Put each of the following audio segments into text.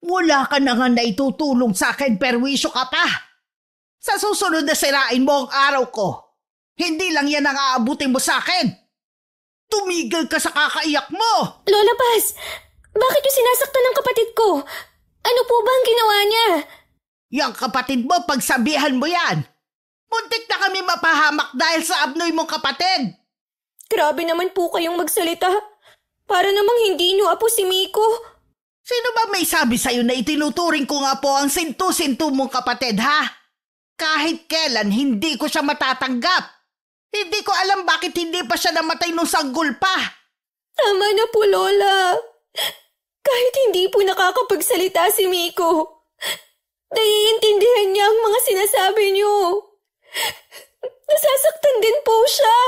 Wala ka na nga naitutulong sa akin, perwisyo ka pa. Sa susunod na sirain mo ang araw ko, hindi lang yan ang aabutin mo sa akin. Tumigil ka sa kakaiyak mo! Lola Paz, bakit yung sinasaktan ng kapatid ko? Ano po ba ang ginawa niya? Yang kapatid mo, pagsabihan mo yan. Muntik na kami mapahamak dahil sa abnoy mong kapatid. Grabe naman po kayong magsalita. Para namang hindi niyo apo si Miko. Sino ba may sabi sa'yo na itinuturing ko nga po ang sintu-sintu mong kapatid, ha? Kahit kailan, hindi ko siya matatanggap. Hindi ko alam bakit hindi pa siya namatay nung sanggol pa. Tama na po, Lola. Kahit hindi po nakakapagsalita si Miko, naiintindihan niya ang mga sinasabi niyo. Nasasaktan din po siya.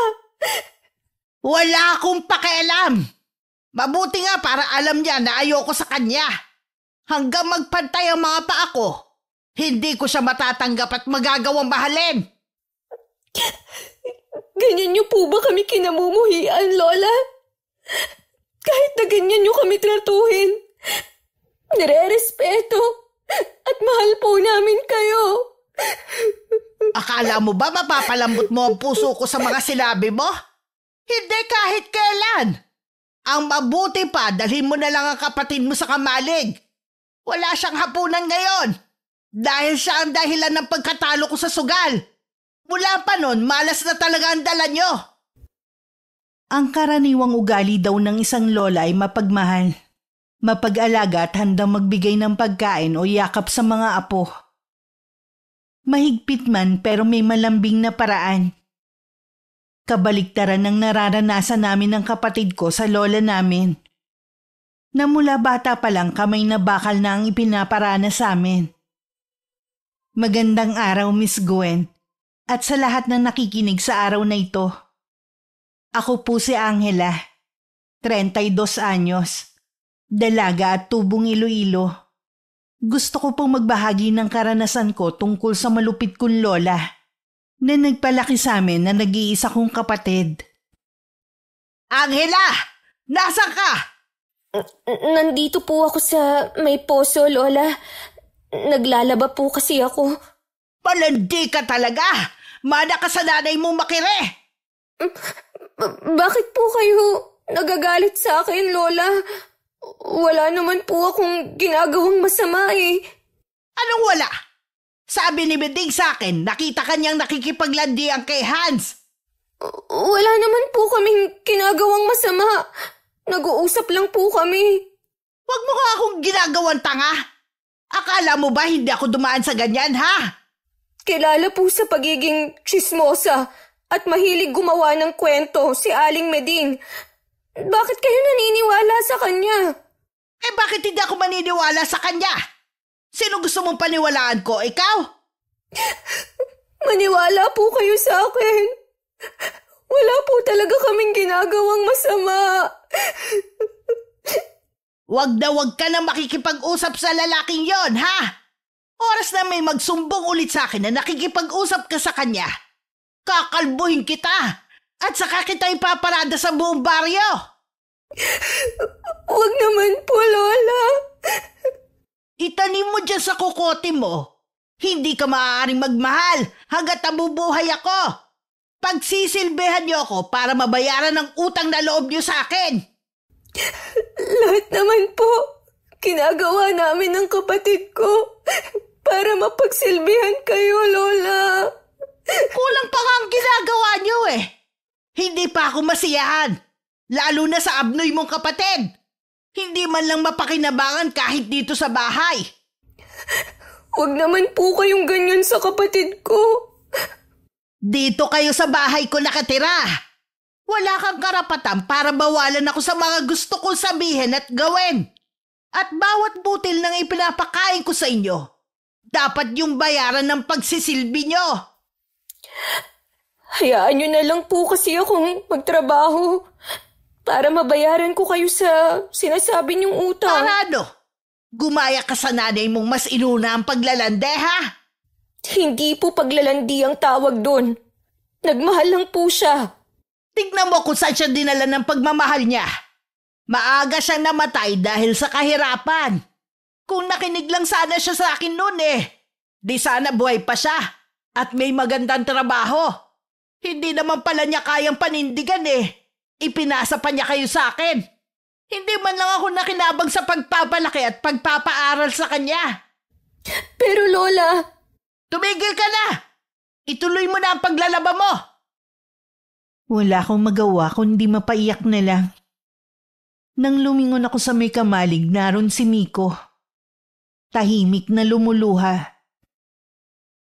Wala akong pakialam. Mabuti nga para alam niya na ayoko sa kanya. Hanggang magpantay ang mga paa ko, hindi ko siya matatanggap at magagawang mahalin. Ganyan niyo po ba kami kinamumuhian, Lola? Kahit na ganyan niyo kami tratuhin, nire-respeto at mahal po namin kayo. Akala mo ba mapapalambot mo ang puso ko sa mga sinabi mo? Hindi kahit kailan. Ang mabuti pa, dalhin mo na lang ang kapatid mo sa kamalig. Wala siyang hapunan ngayon. Dahil siya ang dahilan ng pagkatalo ko sa sugal. Mula pa nun, malas na talaga ang dala nyo. Ang karaniwang ugali daw ng isang lola ay mapagmahal, mapag-alaga at handang magbigay ng pagkain o yakap sa mga apo. Mahigpit man pero may malambing na paraan. Kabaliktaran ng nararanasan namin ng kapatid ko sa lola namin. Na mula bata pa lang kamay na bakal na ang ipinaparana sa amin. Magandang araw, Miss Gwen, at sa lahat ng nakikinig sa araw na ito. Ako po si Angela, 32 anyos, dalaga at tubong Iloilo. Gusto ko pong magbahagi ng karanasan ko tungkol sa malupit kong lola na nagpalaki sa amin na nag-iisa kong kapatid. Angela! Nasaan ka? Nandito po ako sa may poso, Lola. Naglalaba po kasi ako. Palandi ka talaga! Mana ka sa nanay mong makire! Bakit po kayo nagagalit sa akin, Lola? Wala naman po akong ginagawang masama eh. Anong wala? Sabi ni Beding sa akin, nakita kanyang nakikipaglandian kay Hans. Wala naman po kaming ginagawang masama. Nag-uusap lang po kami. Huwag mo nga akong ginagawang tanga. Akala mo ba hindi ako dumaan sa ganyan, ha? Kilala po sa pagiging tsismosa at mahilig gumawa ng kwento si Aling Meding. Bakit kayo naniniwala sa kanya? Eh bakit hindi ako maniniwala sa kanya? Sino gusto mong paniwalaan ko? Ikaw? Maniwala po kayo sa akin. Wala po talaga kaming ginagawang masama. Wag ka na makikipag-usap sa lalaking yon, ha? Oras na may magsumbong ulit sa akin na nakikipag-usap ka sa kanya. Kakalbuhin kita at saka kita ipaparada sa buong baryo. Wag naman po, Lola. Itanim mo dyan sa kukote mo. Hindi ka maaaring magmahal hanggat nabubuhay ako. Pagsisilbihan niyo ako para mabayaran ang utang na loob niyo sa akin. Lahat naman po, ginagawa namin ng kapatid ko para mapagsilbihan kayo, Lola. Kulang pa nga ang ginagawa niyo eh. Hindi pa ako masiyahan, lalo na sa abnoy mong kapatid. Hindi man lang mapakinabangan kahit dito sa bahay. Huwag naman po kayong ganyan sa kapatid ko. Dito kayo sa bahay ko nakatira. Wala kang karapatan para bawalan ako sa mga gusto kong sabihin at gawin. At bawat butil ng ipinapakain ko sa inyo, dapat yung bayaran ng pagsisilbi nyo. Hayaan nyo na lang po kasi akong magtrabaho para mabayaran ko kayo sa sinasabi niyong utang. Para ano? Gumaya ka sa nanay mong mas inuna ang paglalande, ha? Hindi po paglalandi ang tawag doon. Nagmahal lang po siya. Tignan mo kung saan siya dinala ng pagmamahal niya. Maaga siyang namatay dahil sa kahirapan. Kung nakinig lang sana siya sa akin noon di sana buhay pa siya at may magandang trabaho. Hindi naman pala niya kayang panindigan Ipinasa pa niya kayo sa akin. Hindi man lang ako nakinabang sa pagpapalaki at pagpapaaral sa kanya. Pero Lola... Tumigil ka na! Ituloy mo na ang paglalaba mo! Wala akong magawa kundi mapaiyak na lang. Nang lumingon ako sa may kamalig, naroon si Miko. Tahimik na lumuluha.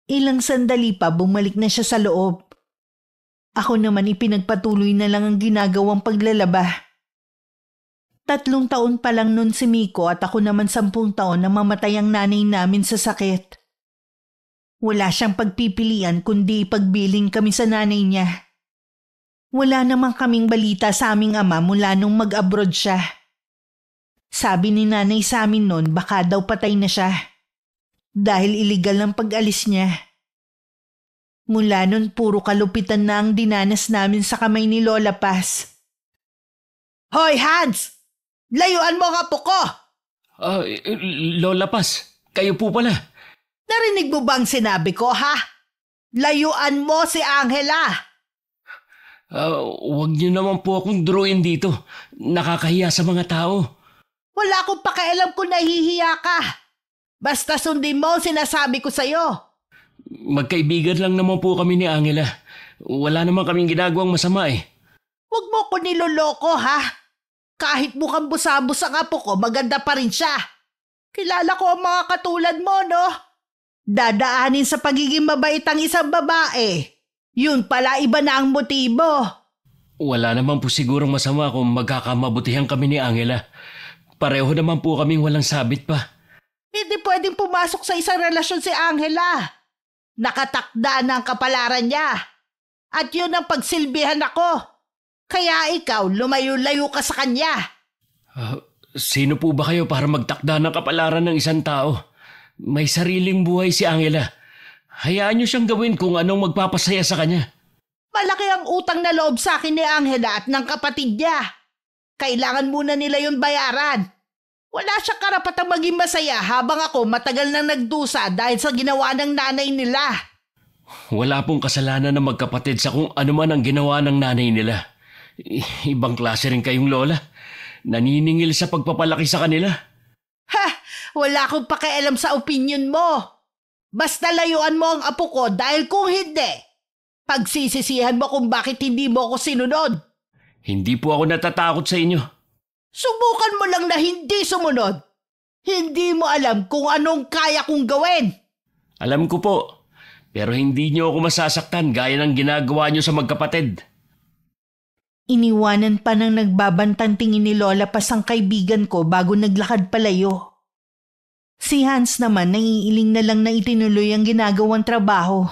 Ilang sandali pa bumalik na siya sa loob. Ako naman ipinagpatuloy na lang ang ginagawang paglalaba. 3 taon pa lang nun si Miko at ako naman 10 taon na mamatay ang nanay namin sa sakit. Wala siyang pagpipilian kundi ipagbiling kami sa nanay niya. Wala namang kaming balita sa aming ama mula nung mag-abroad siya. Sabi ni nanay sa amin noon baka daw patay na siya. Dahil iligal ang pag-alis niya. Mula nun puro kalupitan na ang dinanas namin sa kamay ni Lola Paz. Hoy Hans! Layuan mo ang apo ko! Lola Paz, kayo po pala. Narinig mo bang sinabi ko ha? Layuan mo si Angela! Huwag niyo naman po akong drawing dito. Nakakahiya sa mga tao. Wala akong pakialam kung nahihiya ka. Basta sundin mo ang sinasabi ko sa'yo. Magkaibigan lang naman po kami ni Angela. Wala naman kaming ginagawang masama Huwag mo ko niloloko ha. Kahit mukhang busabos ang apo ko, maganda pa rin siya. Kilala ko ang mga katulad mo, no? Dadaanin sa pagiging mabait ang isang babae. Yun pala iba na ang motibo. Wala naman po sigurong masama kung magkakamabutihan kami ni Angela. Pareho naman po kaming walang sabit pa. Hindi pwedeng pumasok sa isang relasyon si Angela. Nakatakda na ang kapalaran niya. At yun ang pagsilbihan ako. Kaya ikaw, lumayo-layo ka sa kanya. Sino po ba kayo para magtakda ng kapalaran ng isang tao? May sariling buhay si Angela. Hayaan niyo siyang gawin kung anong magpapasaya sa kanya. Malaki ang utang na loob sa akin ni Angela at ng kapatid niya. Kailangan muna nila yun bayaran. Wala siyang karapatang maging masaya habang ako matagal nang nagdusa dahil sa ginawa ng nanay nila. Wala pong kasalanan ng magkapatid sa kung ano man ang ginawa ng nanay nila. Ibang klase rin kayong lola. Naniningil sa pagpapalaki sa kanila. Ha! Wala akong pakialam sa opinion mo. Basta layuan mo ang apo ko dahil kung hindi, pagsisisihan mo kung bakit hindi mo ako sinunod. Hindi po ako natatakot sa inyo. Subukan mo lang na hindi sumunod. Hindi mo alam kung anong kaya kong gawin. Alam ko po, pero hindi niyo ako masasaktan gaya ng ginagawa niyo sa magkapatid. Iniwanan pa ng nagbabantang tingin ni Lola Paz ang kaibigan ko bago naglakad palayo. Si Hans naman naiiling na lang na itinuloy ang ginagawang trabaho.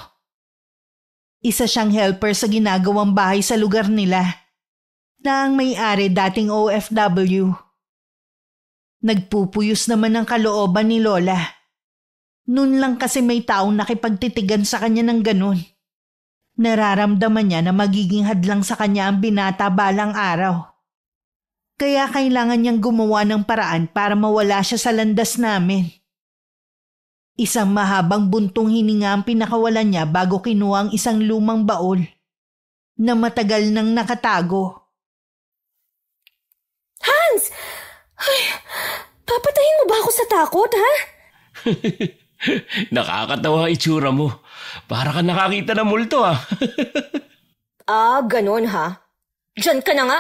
Isa siyang helper sa ginagawang bahay sa lugar nila, na ang may-ari dating OFW. Nagpupuyos naman ang kalooban ni Lola. Noon lang kasi may taong nakipagtitigan sa kanya ng ganun. Nararamdaman niya na magiging hadlang sa kanya ang binata balang araw. Kaya kailangan niyang gumawa ng paraan para mawala siya sa landas namin. Isang mahabang buntong hininga ang pinakawalan niya bago kinuha ang isang lumang baol na matagal nang nakatago. Hans! Ay, papatayin mo ba ako sa takot, ha? Nakakatawa itsura mo. Para ka nakakita ng multo Ganon ha? Diyan ka na nga.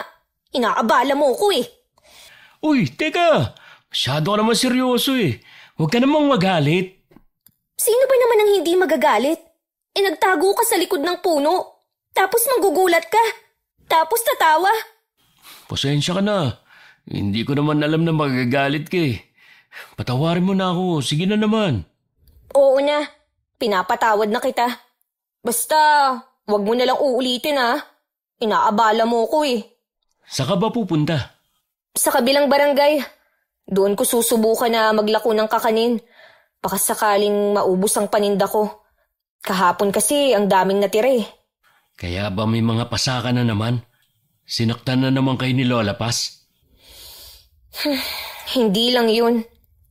Inaabala mo ko Uy, teka. Masyado ka naman seryoso Huwag ka namang magalit. Sino ba naman ang hindi magagalit? Nagtago ka sa likod ng puno. Tapos magugulat ka. Tapos tatawa. Pasensya ka na. Hindi ko naman alam na magagalit ka Patawarin mo na ako. Sige na naman. Oo na. Pinapatawad na kita. Basta, wag mo nalang uulitin Inaabala mo ko Saan ka ba pupunta? Sa kabilang barangay. Doon ko susubukan na maglako ng kakanin. Baka sakaling maubos ang paninda ko. Kahapon kasi ang daming natira Kaya ba may mga pasaka na naman? Sinaktan na naman kayo ni Lola Paz? Hindi lang yun.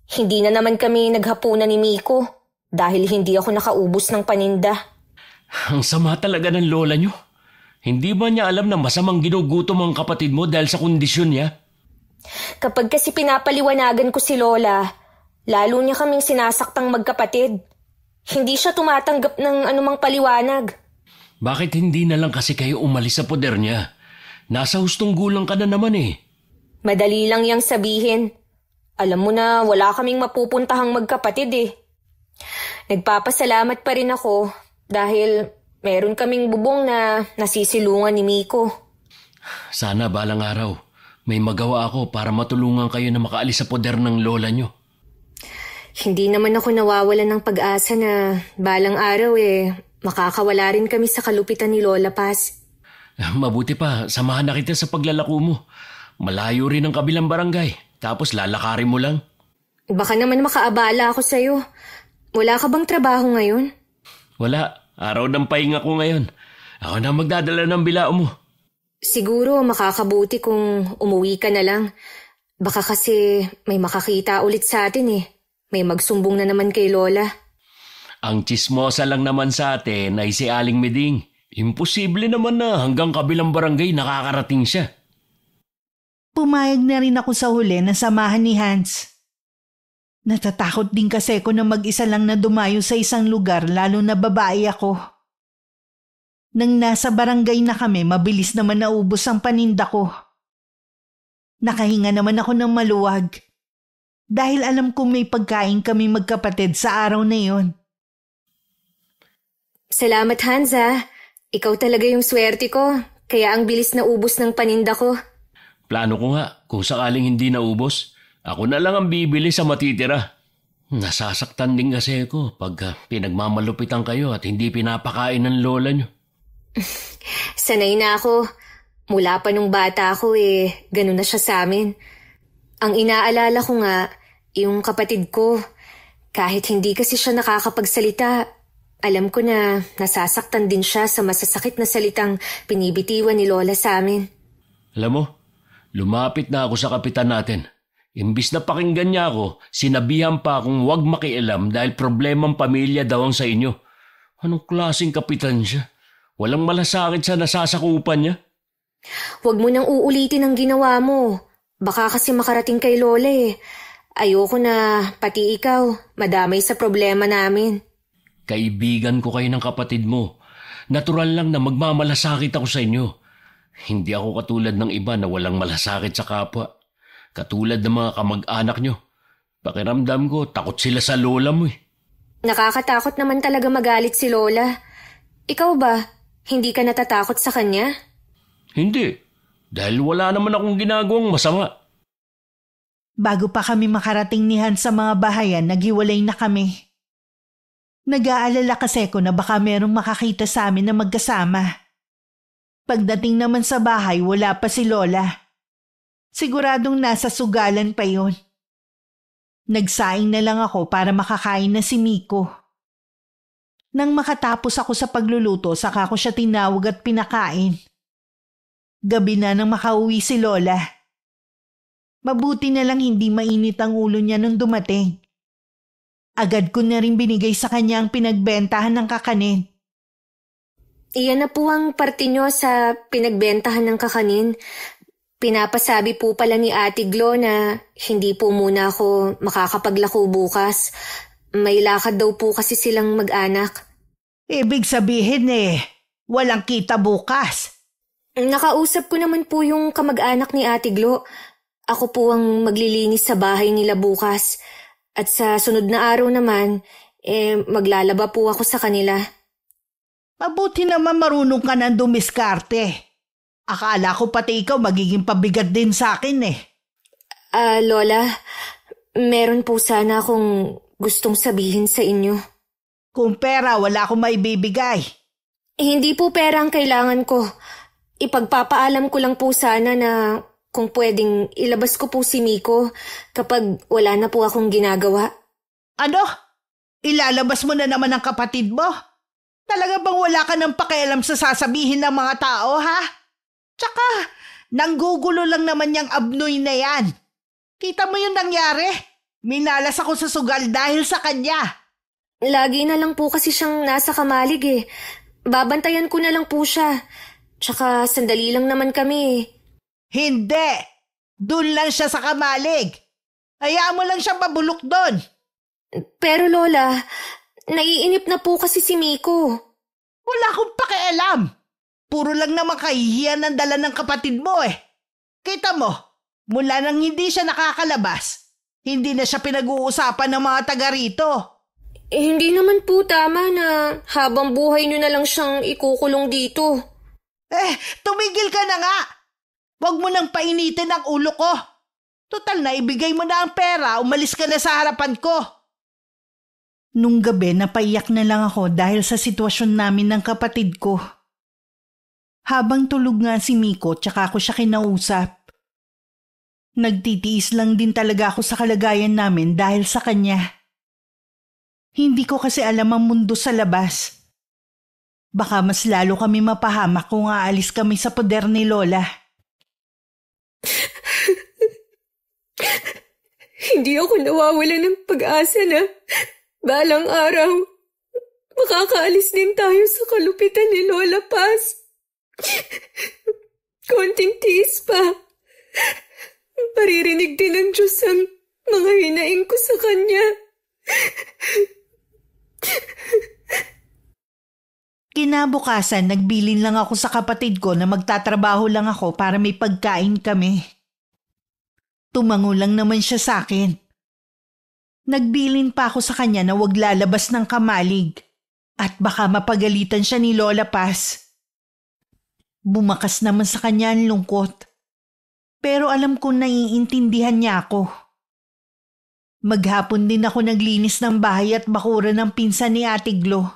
Hindi na naman kami naghapunan ni Miko dahil hindi ako nakaubos ng paninda. Ang sama talaga ng lola nyo. Hindi ba niya alam na masamang ginugutom ang kapatid mo dahil sa kondisyon niya? Kapag kasi pinapaliwanagan ko si Lola, lalo niya kaming sinasaktang magkapatid. Hindi siya tumatanggap ng anumang paliwanag. Bakit hindi na lang kasi kayo umalis sa poder niya? Nasa hustong gulang ka na naman eh. Madali lang yang sabihin. Alam mo na wala kaming mapupuntahang magkapatid eh. Nagpapasalamat pa rin ako dahil meron kaming bubong na nasisilungan ni Miko. Sana balang araw, may magawa ako para matulungan kayo na makaalis sa poder ng lola nyo. Hindi naman ako nawawalan ng pag-asa na balang araw makakawala rin kami sa kalupitan ni Lola Paz. Mabuti pa, samahan na kita sa paglalako mo. Malayo rin ang kabilang barangay, tapos lalakarin mo lang. Baka naman makaabala ako sa'yo. Wala ka bang trabaho ngayon? Wala, araw ng pahinga ko ngayon. Ako na magdadala ng bilao mo. Siguro makakabuti kung umuwi ka na lang. Baka kasi may makakita ulit sa atin eh. May magsumbong na naman kay Lola. Ang tsismosa lang naman sa atin ay si Aling Meding. Imposible naman na hanggang kabilang barangay nakakarating siya. Pumayag na rin ako sa huli na samahan ni Hans. Natatakot din kasi ako na mag-isa lang na dumayo sa isang lugar lalo na babae ako. Nang nasa barangay na kami, mabilis naman naubos ang paninda ko. Nakahinga naman ako ng maluwag. Dahil alam kong may pagkain kami magkapatid sa araw na yon. Salamat Hansa. Ikaw talaga yung swerte ko. Kaya ang bilis na ubos ng paninda ko. Plano ko nga, kung sakaling hindi naubos, ako na lang ang bibili sa matitira. Nasasaktan din kasi ako pag pinagmamalupitan kayo at hindi pinapakain ng lola nyo. Sanay na ako. Mula pa nung bata ako ganun na siya sa amin. Ang inaalala ko nga, yung kapatid ko. Kahit hindi kasi siya nakakapagsalita, alam ko na nasasaktan din siya sa masasakit na salitang pinibitiwan ni Lola sa amin. Alam mo, lumapit na ako sa kapitan natin. Imbis na pakinggan niya ako, sinabihan pa akong huwag makialam dahil problemang pamilya daw ang sa inyo. Anong klaseng kapitan siya? Walang malasakit sa nasasakupan niya? Huwag mo nang uulitin ang ginawa mo. Baka kasi makarating kay Lola Ayoko na pati ikaw madamay sa problema namin. Kaibigan ko kayo ng kapatid mo. Natural lang na magmamalasakit ako sa inyo. Hindi ako katulad ng iba na walang malasakit sa kapwa. Katulad ng mga kamag-anak nyo. Pakiramdam ko, takot sila sa lola mo Nakakatakot naman talaga magalit si Lola. Ikaw ba, hindi ka natatakot sa kanya? Hindi. Dahil wala naman akong ginagawang masama. Bago pa kami makarating ni Hans sa mga bahayan, naghiwalay na kami. Nag-aalala kasi ko na baka merong makakita sa amin na magkasama. Pagdating naman sa bahay, wala pa si Lola. Siguradong nasa sugalan pa yon. Nagsaing na lang ako para makakain na si Miko. Nang makatapos ako sa pagluluto, saka ko siya tinawag at pinakain. Gabi na nang makauwi si Lola. Mabuti na lang hindi mainit ang ulo niya nung dumating. Agad ko na rin binigay sa kanya ang pinagbentahan ng kakanin. Iyan na po ang parte nyo sa pinagbentahan ng kakanin. Pinapasabi po pala ni Ate Glo na hindi po muna ako makakapaglako bukas. May lakad daw po kasi silang mag-anak. Ibig sabihin walang kita bukas. Nakausap ko naman po yung kamag-anak ni Ate Glo. Ako po ang maglilinis sa bahay nila bukas. At sa sunod na araw naman, maglalaba po ako sa kanila. Mabuti naman marunong ka ng dumiskarte. Akala ko pati ikaw magiging pabigat din sa akin Lola, meron po sana akong gustong sabihin sa inyo. Kung pera, wala akong maibibigay. Hindi po pera ang kailangan ko. Ipagpapaalam ko lang po sana na kung pwedeng ilabas ko po si Miko kapag wala na po akong ginagawa. Ano? Ilalabas mo na naman ang kapatid mo? Talaga bang wala ka ng pakialam sa sasabihin ng mga tao, ha? Tsaka, nanggugulo lang naman yung abnoy na yan. Kita mo yung nangyari? Minalas ako sa sugal dahil sa kanya. Lagi na lang po kasi siyang nasa kamalig eh. Babantayan ko na lang po siya. Tsaka sandali lang naman kami. Hindi! Doon lang siya sa kamalig. Hayaan mo lang siya mabulok doon. Pero Lola, naiinip na po kasi si Miko. Wala akong pakialam. Puro lang naman kahihiyan ang dala ng kapatid mo eh. Kita mo, mula nang hindi siya nakakalabas, hindi na siya pinag-uusapan ng mga taga rito. Hindi naman po tama na habang buhay niyo na lang siyang ikukulong dito. Tumigil ka na nga. Huwag mo nang painitin ang ulo ko. Total na ibigay mo na ang pera, umalis ka na sa harapan ko. Nung gabi napaiyak na lang ako dahil sa sitwasyon namin ng kapatid ko. Habang tulog nga si Miko tsaka ako siya kinausap. Nagtitiis lang din talaga ako sa kalagayan namin dahil sa kanya. Hindi ko kasi alam ang mundo sa labas. Baka mas lalo kami mapahamak kung aalis kami sa poder ni Lola. Hindi ako nawawala ng pag-asa na balang araw makakaalis din tayo sa kalupitan ni Lola Paz. Konting tiis pa. Maririnig din ng Diyos ang mga hinaing ko sa kanya. Kinabukasan, nagbilin lang ako sa kapatid ko na magtatrabaho lang ako para may pagkain kami. Tumango lang naman siya sa akin. Nagbilin pa ako sa kanya na wag lalabas ng kamalig at baka mapagalitan siya ni Lola Paz. Bumakas naman sa kanya ang lungkot. Pero alam kong naiintindihan niya ako. Maghapon din ako naglinis ng bahay at bakura ng pinsan ni Ate Glo.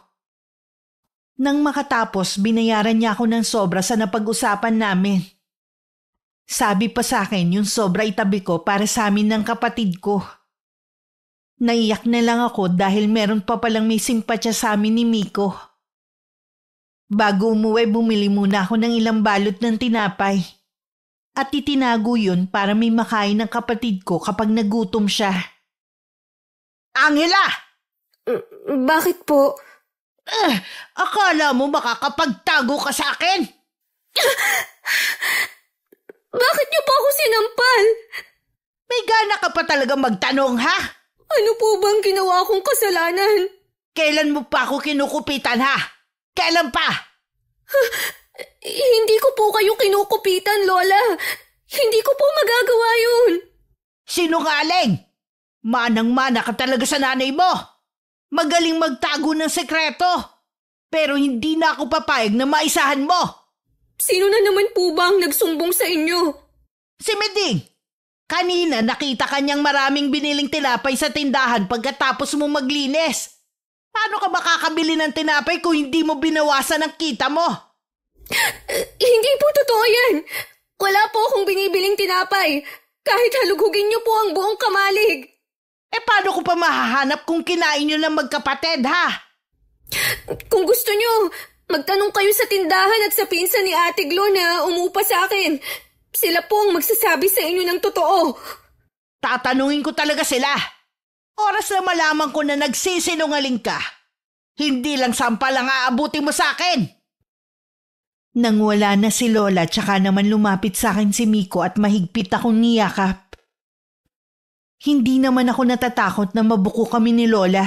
Nang makatapos, binayaran niya ako ng sobra sa napag-usapan namin. Sabi pa sa akin yung sobra itabi ko para sa amin ng kapatid ko. Naiyak na lang ako dahil meron pa palang may simpatya sa amin ni Miko. Bago umuwi, bumili muna ako ng ilang balot ng tinapay. At itinago yun para may makain ng kapatid ko kapag nagutom siya. Angela! Bakit po? Akala mo makakapagtago ka sa akin? Bakit niyo po ako sinampal? May gana ka pa talaga magtanong, ha? Ano po bang ginawa kong kasalanan? Kailan mo pa ako kinukupitan, ha? Kailan pa? Hindi ko po kayo kinukupitan, Lola. Hindi ko po magagawa yun. Sinungaling! Manang-mana ka talaga sa nanay mo. Magaling magtago ng sekreto. Pero hindi na ako papayag na maisahan mo. Sino na naman po ba ang nagsumbong sa inyo? Si Meding. Kanina nakita kanyang maraming biniling tinapay sa tindahan pagkatapos mo maglinis. Paano ka makakabili ng tinapay kung hindi mo binawasan ang kita mo? Hindi po totoo yan. Wala po akong binibiling tinapay. Kahit halugugin niyo po ang buong kamalig. Paano ko pa mahahanap kung kinain niyo ng magkapatid, ha? Kung gusto niyo, magtanong kayo sa tindahan at sa pinsan ni Ate Glo na umupa sa akin. Sila po ang magsasabi sa inyo ng totoo. Tatanungin ko talaga sila. Oras na malaman ko na nagsisinungaling ka. Hindi lang sampal ang aabuti mo sa akin. Nang wala na si Lola, tsaka naman lumapit sa akin si Miko at mahigpit akong niyakap. Hindi naman ako natatakot na mabuko kami ni Lola.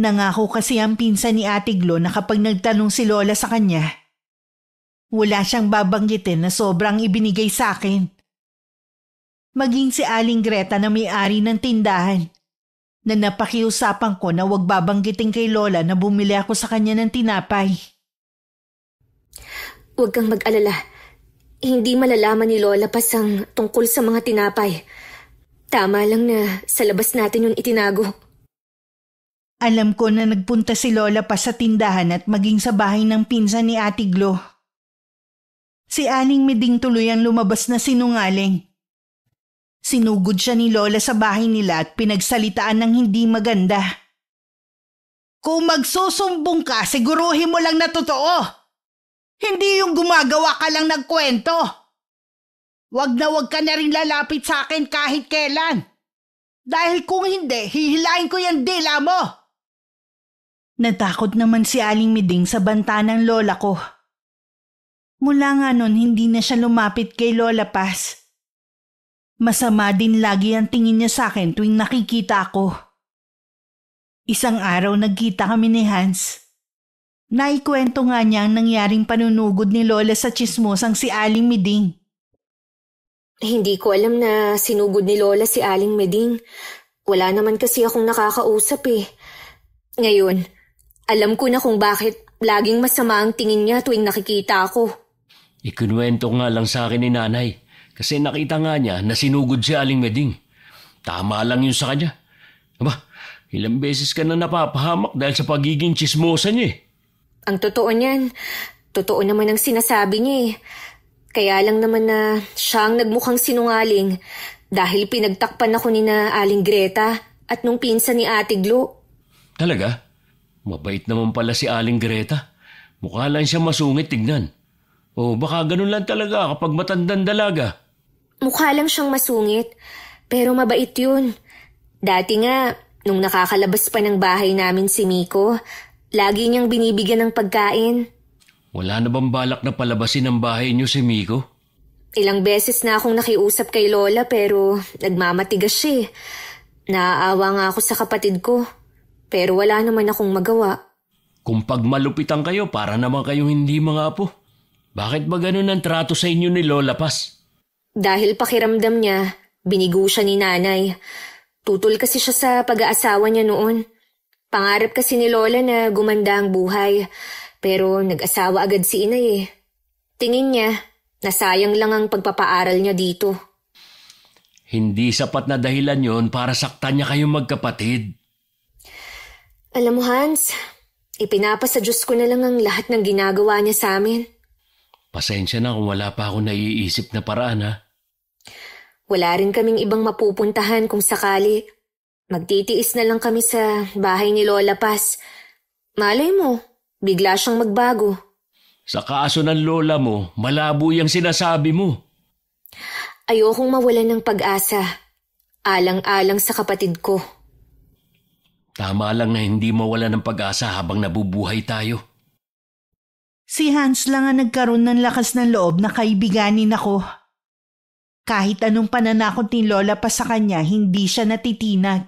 Nangako kasi ang pinsan ni Ate Glo na kapag nagtanong si Lola sa kanya, wala siyang babanggitin na sobrang ibinigay sa akin. Maging si Aling Greta na may-ari ng tindahan, na napakiusapan ko na wag babanggitin kay Lola na bumili ako sa kanya ng tinapay. Huwag kang mag-alala. Hindi malalaman ni Lola Pasang tungkol sa mga tinapay. Tama lang na sa labas natin yung itinago. Alam ko na nagpunta si Lola pa sa tindahan at maging sa bahay ng pinsan ni Ate Glo. Si Aling Meding tuloy ang lumabas na sinungaling. Sinugod siya ni Lola sa bahay nila at pinagsalitaan ng hindi maganda. Kung magsusumbong ka, siguruhin mo lang na totoo. Hindi yung gumagawa ka lang ng kwento. Wag na wag ka na rin lalapit sa akin kahit kailan. Dahil kung hindi, hihilain ko yung dila mo! Natakot naman si Aling Miding sa banta ng lola ko. Mula nga nun, hindi na siya lumapit kay Lola Paz. Masama din lagi ang tingin niya sa akin tuwing nakikita ako. Isang araw nagkita kami ni Hans. Naikwento nga niya ang nangyaring panunugod ni Lola sa tsismosang si Aling Miding. Hindi ko alam na sinugod ni Lola si Aling Meding. Wala naman kasi akong nakakausap eh. Ngayon, alam ko na kung bakit laging masama ang tingin niya tuwing nakikita ako. Ikinuwento nga lang sa akin ni nanay kasi nakita nga niya na sinugod si Aling Meding. Tama lang yun sa kanya. Aba, ilang beses ka na napapahamak dahil sa pagiging tsismosa niya eh. Ang totoo niyan, totoo naman ang sinasabi niya eh. Kaya lang naman na siya ang nagmukhang sinungaling dahil pinagtakpan ako ni na Aling Greta at nung pinsan ni Ate Glo. Talaga? Mabait naman pala si Aling Greta. Mukha lang siya masungit tignan. O baka ganun lang talaga kapag matandang dalaga. Mukha lang siyang masungit, pero mabait yun. Dati nga, nung nakakalabas pa ng bahay namin si Miko, lagi niyang binibigyan ng pagkain. Wala na bang balak na palabasin ang bahay niyo si Miko? Ilang beses na akong nakiusap kay Lola pero nagmamatigas siya. Naaawa nga ako sa kapatid ko, pero wala naman akong magawa. Kung pagmalupitan kayo, para naman kayong hindi mga apo. Bakit ba ganun ang trato sa inyo ni Lola Paz? Dahil pakiramdam niya, binigo siya ni nanay. Tutol kasi siya sa pag-aasawa niya noon. Pangarap kasi ni Lola na gumanda ang buhay. Pero nag-asawa agad si inay eh. Tingin niya, nasayang lang ang pagpapaaral niya dito. Hindi sapat na dahilan yon para saktan niya kayong magkapatid. Alam mo Hans, ipinapasa Diyos ko na lang ang lahat ng ginagawa niya sa amin. Pasensya na kung wala pa ako naiisip na paraan ha. Wala rin kaming ibang mapupuntahan kung sakali. Magtitiis na lang kami sa bahay ni Lola Paz. Malay mo, bigla siyang magbago. Sa kaso ng lola mo, malabo yung sinasabi mo. Ayokong mawalan ng pag-asa. Alang-alang sa kapatid ko. Tama lang na hindi mawalan ng pag-asa habang nabubuhay tayo. Si Hans lang ang nagkaroon ng lakas ng loob na kaibiganin ako. Kahit anong pananakot ni Lola pa sa kanya, hindi siya natitinag.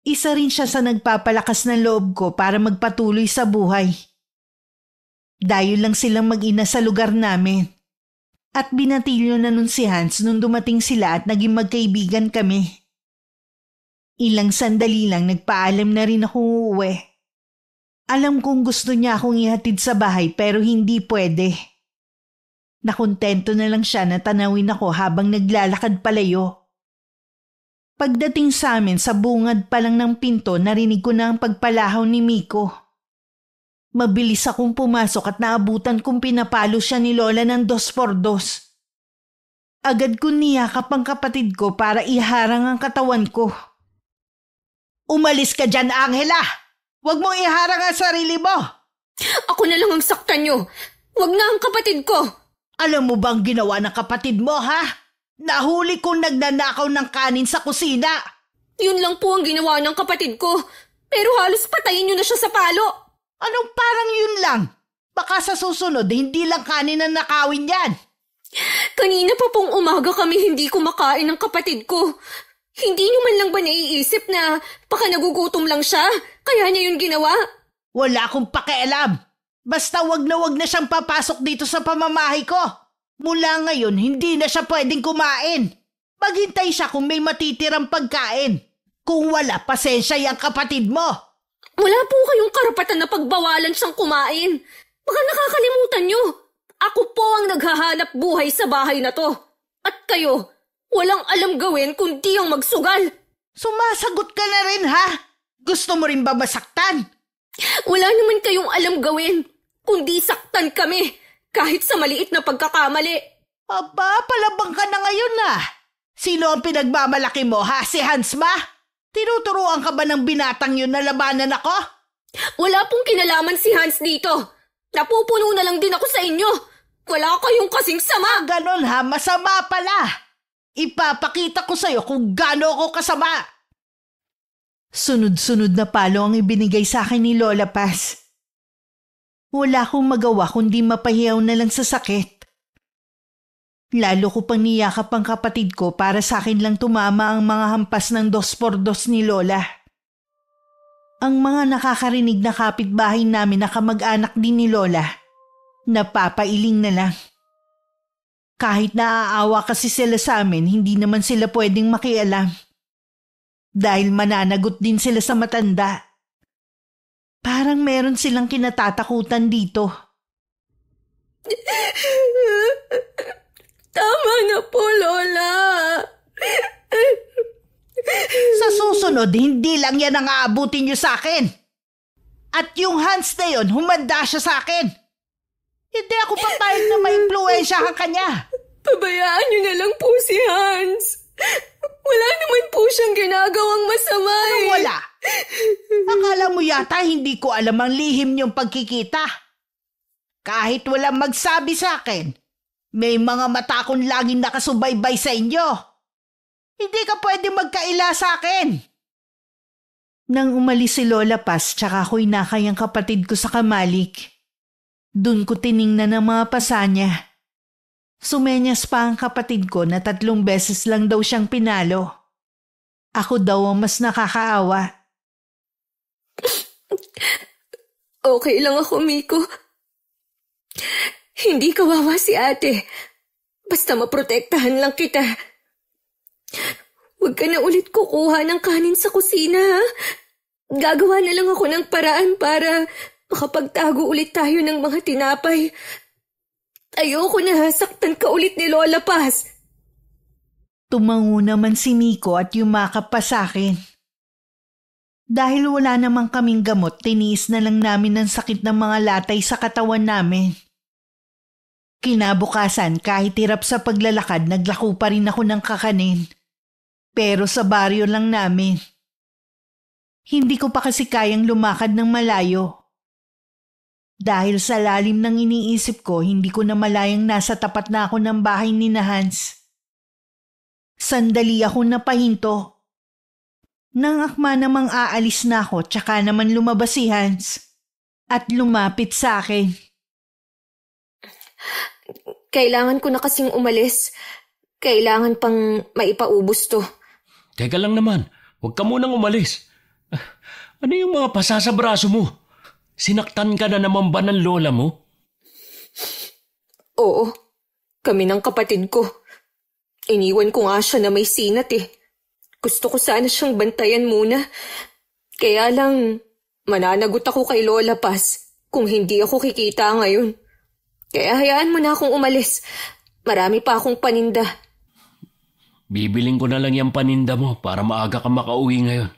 Isa rin siya sa nagpapalakas ng loob ko para magpatuloy sa buhay. Dayo lang silang mag-ina sa lugar namin. At binatilyo na nun si Hans nung dumating sila at naging magkaibigan kami. Ilang sandali lang nagpaalam na rin akong uuwi. Alam kong gusto niya akong ihatid sa bahay pero hindi pwede. Nakontento na lang siya na tanawin ako habang naglalakad palayo. Pagdating sa amin sa bungad pa lang ng pinto, narinig ko na ang pagpalahaw ni Miko. Mabilis akong pumasok at naabutan kong pinapalo siya ni Lola ng 2x2. Agad ko niyakap ang kapatid ko para iharang ang katawan ko. Umalis ka dyan, Angela! Huwag mong iharang ang sarili mo! Ako na lang ang saktan niyo. Huwag na ang kapatid ko. Alam mo bang ginawa ng kapatid mo, ha? Nahuli kong nagnanakaw ng kanin sa kusina. Yun lang po ang ginawa ng kapatid ko. Pero halos patayin niyo na siya sa palo. Anong parang yun lang? Baka sa susunod, hindi lang kanin ang nakawin yan. Kanina pa pong umaga kami hindi kumakain ng kapatid ko. Hindi niyo man lang ba naiisip na baka nagugutom lang siya? Kaya niya yun ginawa? Wala akong pakialam. Basta wag na siyang papasok dito sa pamamahay ko. Mula ngayon, hindi na siya pwedeng kumain. Maghintay siya kung may matitirang pagkain. Kung wala, pasensya yung kapatid mo. Wala po kayong karapatan na pagbawalan siyang kumain. Baka nakakalimutan niyo. Ako po ang naghahanap buhay sa bahay na to. At kayo, walang alam gawin kundi ang magsugal. Sumasagot ka na rin, ha? Gusto mo rin ba masaktan? Wala naman kayong alam gawin, kundi saktan kami, kahit sa maliit na pagkakamali. Aba, palabang ka na ngayon na. Sino ang pinagmamalaki mo, ha? Si Hans ba? Tinuturuan ka ba ng binatang yun na labanan ako? Wala pong kinalaman si Hans dito. Napupuno na lang din ako sa inyo. Wala kayong kasing sama. Ganon ha, masama pala. Ipapakita ko sa'yo kung gaano ako kasama. Sunod-sunod na palo ang ibinigay sa akin ni Lola Paz. Wala akong magawa kundi mapahiyaw na lang sa sakit. Lalo ko pang niyakap ang kapatid ko para sa akin lang tumama ang mga hampas ng 2x2 ni Lola. Ang mga nakakarinig na kapitbahay namin na kamag-anak din ni Lola, napapailing na lang. Kahit naaawa kasi sila sa amin, hindi naman sila pwedeng makialam. Dahil mananagot din sila sa matanda. Parang meron silang kinatatakutan dito. Tama na po, Lola. Sa susunod, hindi lang yan ang aabutin niyo sa akin. At yung Hans na yun, humanda siya sa akin. Hindi ako papayag na maimpluwensyahan kanya. Pabayaan niyo na lang po si Hans. Wala naman po siyang ginagawang masama eh. Wala. Akala mo yata hindi ko alam ang lihim niyong pagkikita. Kahit walang magsabi sa akin, may mga mata akong laging nakasubaybay sa inyo. Hindi ka pwede magkaila sa akin. Nang umalis si Lola Paz, tsaka ako'y nakay ang kapatid ko sa kamalik. Doon ko tiningnan ang mga pasa niya. Sumenyas pa ang kapatid ko na 3 beses lang daw siyang pinalo. Ako daw ang mas nakakaawa. Okay lang ako, Miko. Hindi kawawa si ate. Basta maprotektahan lang kita. Huwag ka na ulit kukuha ng kanin sa kusina, ha? Gagawa na lang ako ng paraan para makapagtago ulit tayo ng mga tinapay. Ayoko na saktan ka ulit ni Lola Paz. Tumango naman si Miko at yumakap pa sa akin. Dahil wala namang kaming gamot, tiniis na lang namin ang sakit ng mga latay sa katawan namin. Kinabukasan, kahit hirap sa paglalakad, naglako pa rin ako ng kakanin. Pero sa baryo lang namin. Hindi ko pa kasi kayang lumakad ng malayo. Dahil sa lalim ng iniisip ko, hindi ko na malayang nasa tapat na ako ng bahay ni na Hans. Sandali ako napahinto. Nang akma namang aalis na ako, tsaka naman lumabas si Hans at lumapit sa akin. Kailangan ko na kasing umalis. Kailangan pang maipaubos to. Teka lang naman, huwag ka munang umalis. Ano yung mga pasa sa braso mo? Sinaktan ka na naman ba ng lola mo? Oo, kami ng kapatid ko. Iniwan ko nga siya na may sinat eh. Gusto ko sana siyang bantayan muna. Kaya lang, mananagot ako kay Lola Paz kung hindi ako kikita ngayon. Kaya hayaan mo na akong umalis. Marami pa akong paninda. Bibiling ko na lang yung paninda mo para maaga ka makauwi ngayon.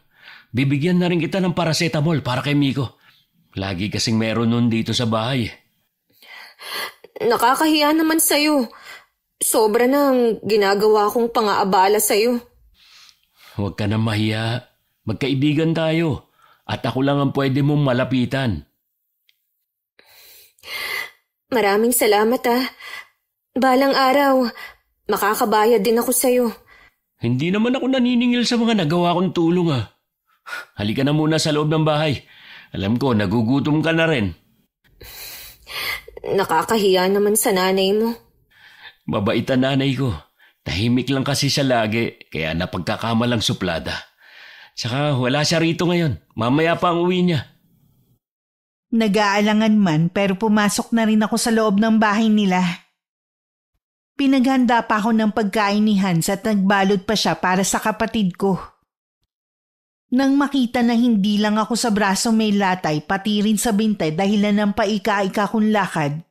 Bibigyan na rin kita ng paracetamol para kay Miko. Lagi kasing meron nun dito sa bahay. Nakakahiya naman sa'yo. Sobra na ang ginagawa kong pang-aabala sa'yo. Huwag ka na mahiya. Magkaibigan tayo. At ako lang ang pwede mong malapitan. Maraming salamat Balang araw, makakabayad din ako sa'yo. Hindi naman ako naniningil sa mga nagawa kong tulong Halika na muna sa loob ng bahay. Alam ko, nagugutom ka na rin. Nakakahiya naman sa nanay mo. Mabait ang nanay ko. Tahimik lang kasi siya lagi, kaya napagkakamalang suplada. Saka wala siya rito ngayon. Mamaya pa ang uwi niya. Nag-aalangan man pero pumasok na rin ako sa loob ng bahay nila. Pinaghanda pa ako ng pagkain ni Hans at nagbalot pa siya para sa kapatid ko. Nang makita na hindi lang ako sa braso may latay, pati rin sa binte dahilan ng paika-ika kong lakad,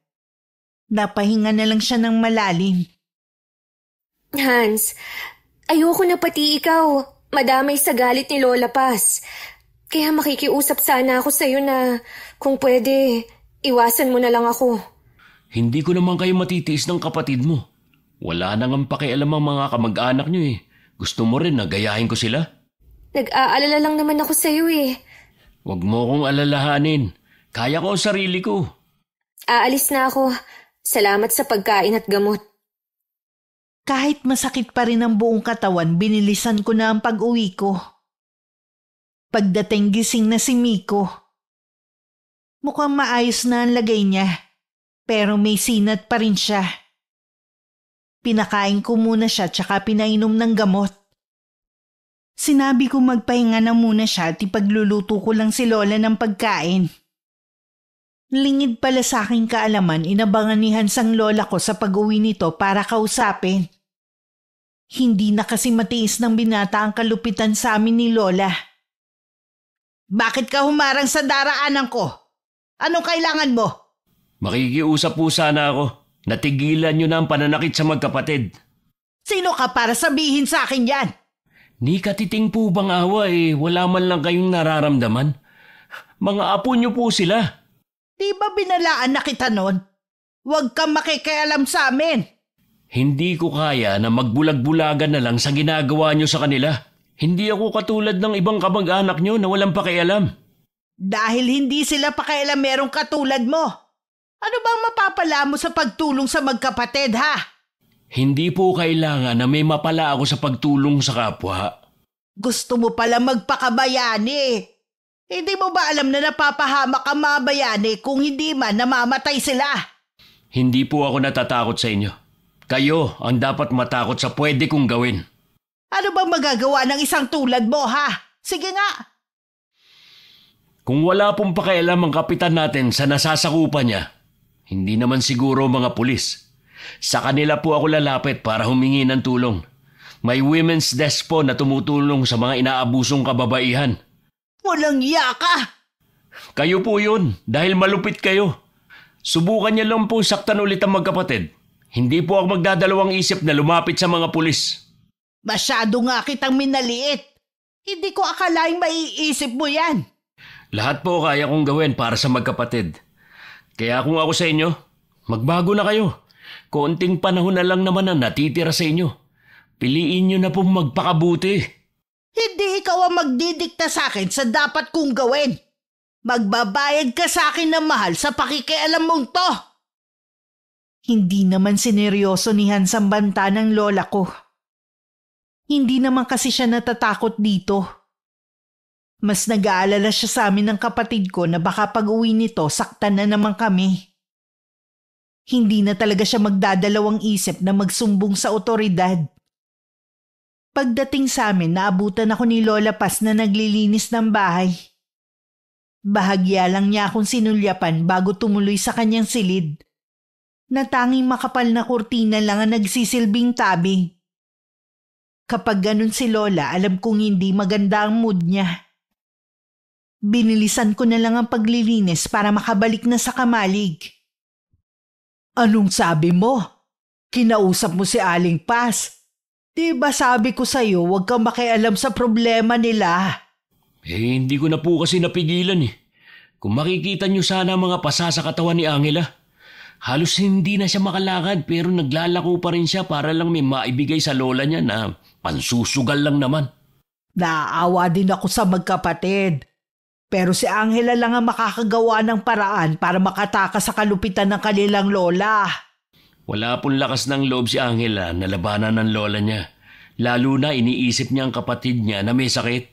napahinga na lang siya ng malalim. Hans, ayoko na pati ikaw. Madamay sa galit ni Lola Paz. Kaya makikiusap sana ako sa'yo na kung pwede, iwasan mo na lang ako. Hindi ko naman kayo matitiis ng kapatid mo. Wala nang pakialam ang mga kamag-anak niyo Gusto mo rin na gayahin ko sila? Nag-aalala lang naman ako sa'yo Huwag mo kong alalahanin. Kaya ko ang sarili ko. Aalis na ako. Salamat sa pagkain at gamot. Kahit masakit pa rin ang buong katawan, binilisan ko na ang pag-uwi ko. Pagdating gising na si Miko. Mukhang maayos na ang lagay niya, pero may sinat pa rin siya. Pinakain ko muna siya tsaka pinainom ng gamot. Sinabi ko magpahinga na muna siya at ipagluluto ko lang si Lola ng pagkain. Lingid pala sa aking kaalaman, inabangan ni Hans ang lola ko sa pag-uwi nito para kausapin. Hindi na kasi matiis ng binata ang kalupitan sa amin ni Lola. Bakit ka humarang sa daraanan ko? Anong kailangan mo? Makikiusap po sana ako. Natigilan niyo na ang pananakit sa magkapatid. Sino ka para sabihin sa akin yan? Ni katiting po bang awa wala man lang kayong nararamdaman? Mga apo niyo po sila. Di ba binalaan na kita nun? Huwag kang makikialam sa amin. Hindi ko kaya na magbulag-bulagan na lang sa ginagawa niyo sa kanila. Hindi ako katulad ng ibang kamag-anak niyo na walang pakialam. Dahil hindi sila pakialam merong katulad mo. Ano bang mapapala mo sa pagtulong sa magkapatid, ha? Hindi po kailangan na may mapala ako sa pagtulong sa kapwa. Gusto mo pala magpakabayani. Hindi mo ba alam na napapahamak ang mga bayani kung hindi man namamatay sila? Hindi po ako natatakot sa inyo. Kayo ang dapat matakot sa pwede kong gawin. Ano bang magagawa ng isang tulad mo, ha? Sige nga. Kung wala pong pakialam ang kapitan natin sa nasasakupan niya, hindi naman siguro mga pulis. Sa kanila po ako lalapit para humingi ng tulong. May women's desk po na tumutulong sa mga inaabusong kababaihan. Walang iya ka! Kayo po yun, dahil malupit kayo. Subukan niyo lang po saktan ulit ang magkapatid. Hindi po ako magdadalawang isip na lumapit sa mga pulis. Masyado nga kitang minaliit. Hindi ko akalaing maiisip mo yan. Lahat po kaya kong gawin para sa magkapatid. Kaya kung ako sa inyo, magbago na kayo. Konting panahon na lang naman ang natitira sa inyo. Piliin niyo na pong magpakabuti. Hindi ikaw ang magdidikta sa akin sa dapat kong gawin. Magbabayad ka sa akin ng mahal sa pakikialam mong to. Hindi naman sineryoso ni Hans ang banta ng lola ko. Hindi naman kasi siya natatakot dito. Mas nag-aalala siya sa amin ng kapatid ko na baka pag-uwi nito saktan na naman kami. Hindi na talaga siya magdadalawang isip na magsumbong sa otoridad. Pagdating sa amin, naabutan ako ni Lola Paz na naglilinis ng bahay. Bahagya lang niya akong sinulyapan bago tumuloy sa kanyang silid. Na tanging makapal na kurtina lang ang nagsisilbing tabi. Kapag ganun si Lola, alam kong hindi maganda ang mood niya. Binilisan ko na lang ang paglilinis para makabalik na sa kamalig. Anong sabi mo? Kinausap mo si Aling Paz? Di ba sabi ko sa'yo huwag kang makialam sa problema nila? Hindi ko na po kasi napigilan Kung makikita niyo sana mga pasa sa katawan ni Angela, halos hindi na siya makalakad pero naglalako pa rin siya para lang may maibigay sa lola niya na pansusugal lang naman. Naawa din ako sa magkapatid. Pero si Angela lang ang makakagawa ng paraan para makatakas sa kalupitan ng kanilang lola. Wala pong lakas ng loob si Angela na labanan ng lola niya. Lalo na iniisip niya ang kapatid niya na may sakit.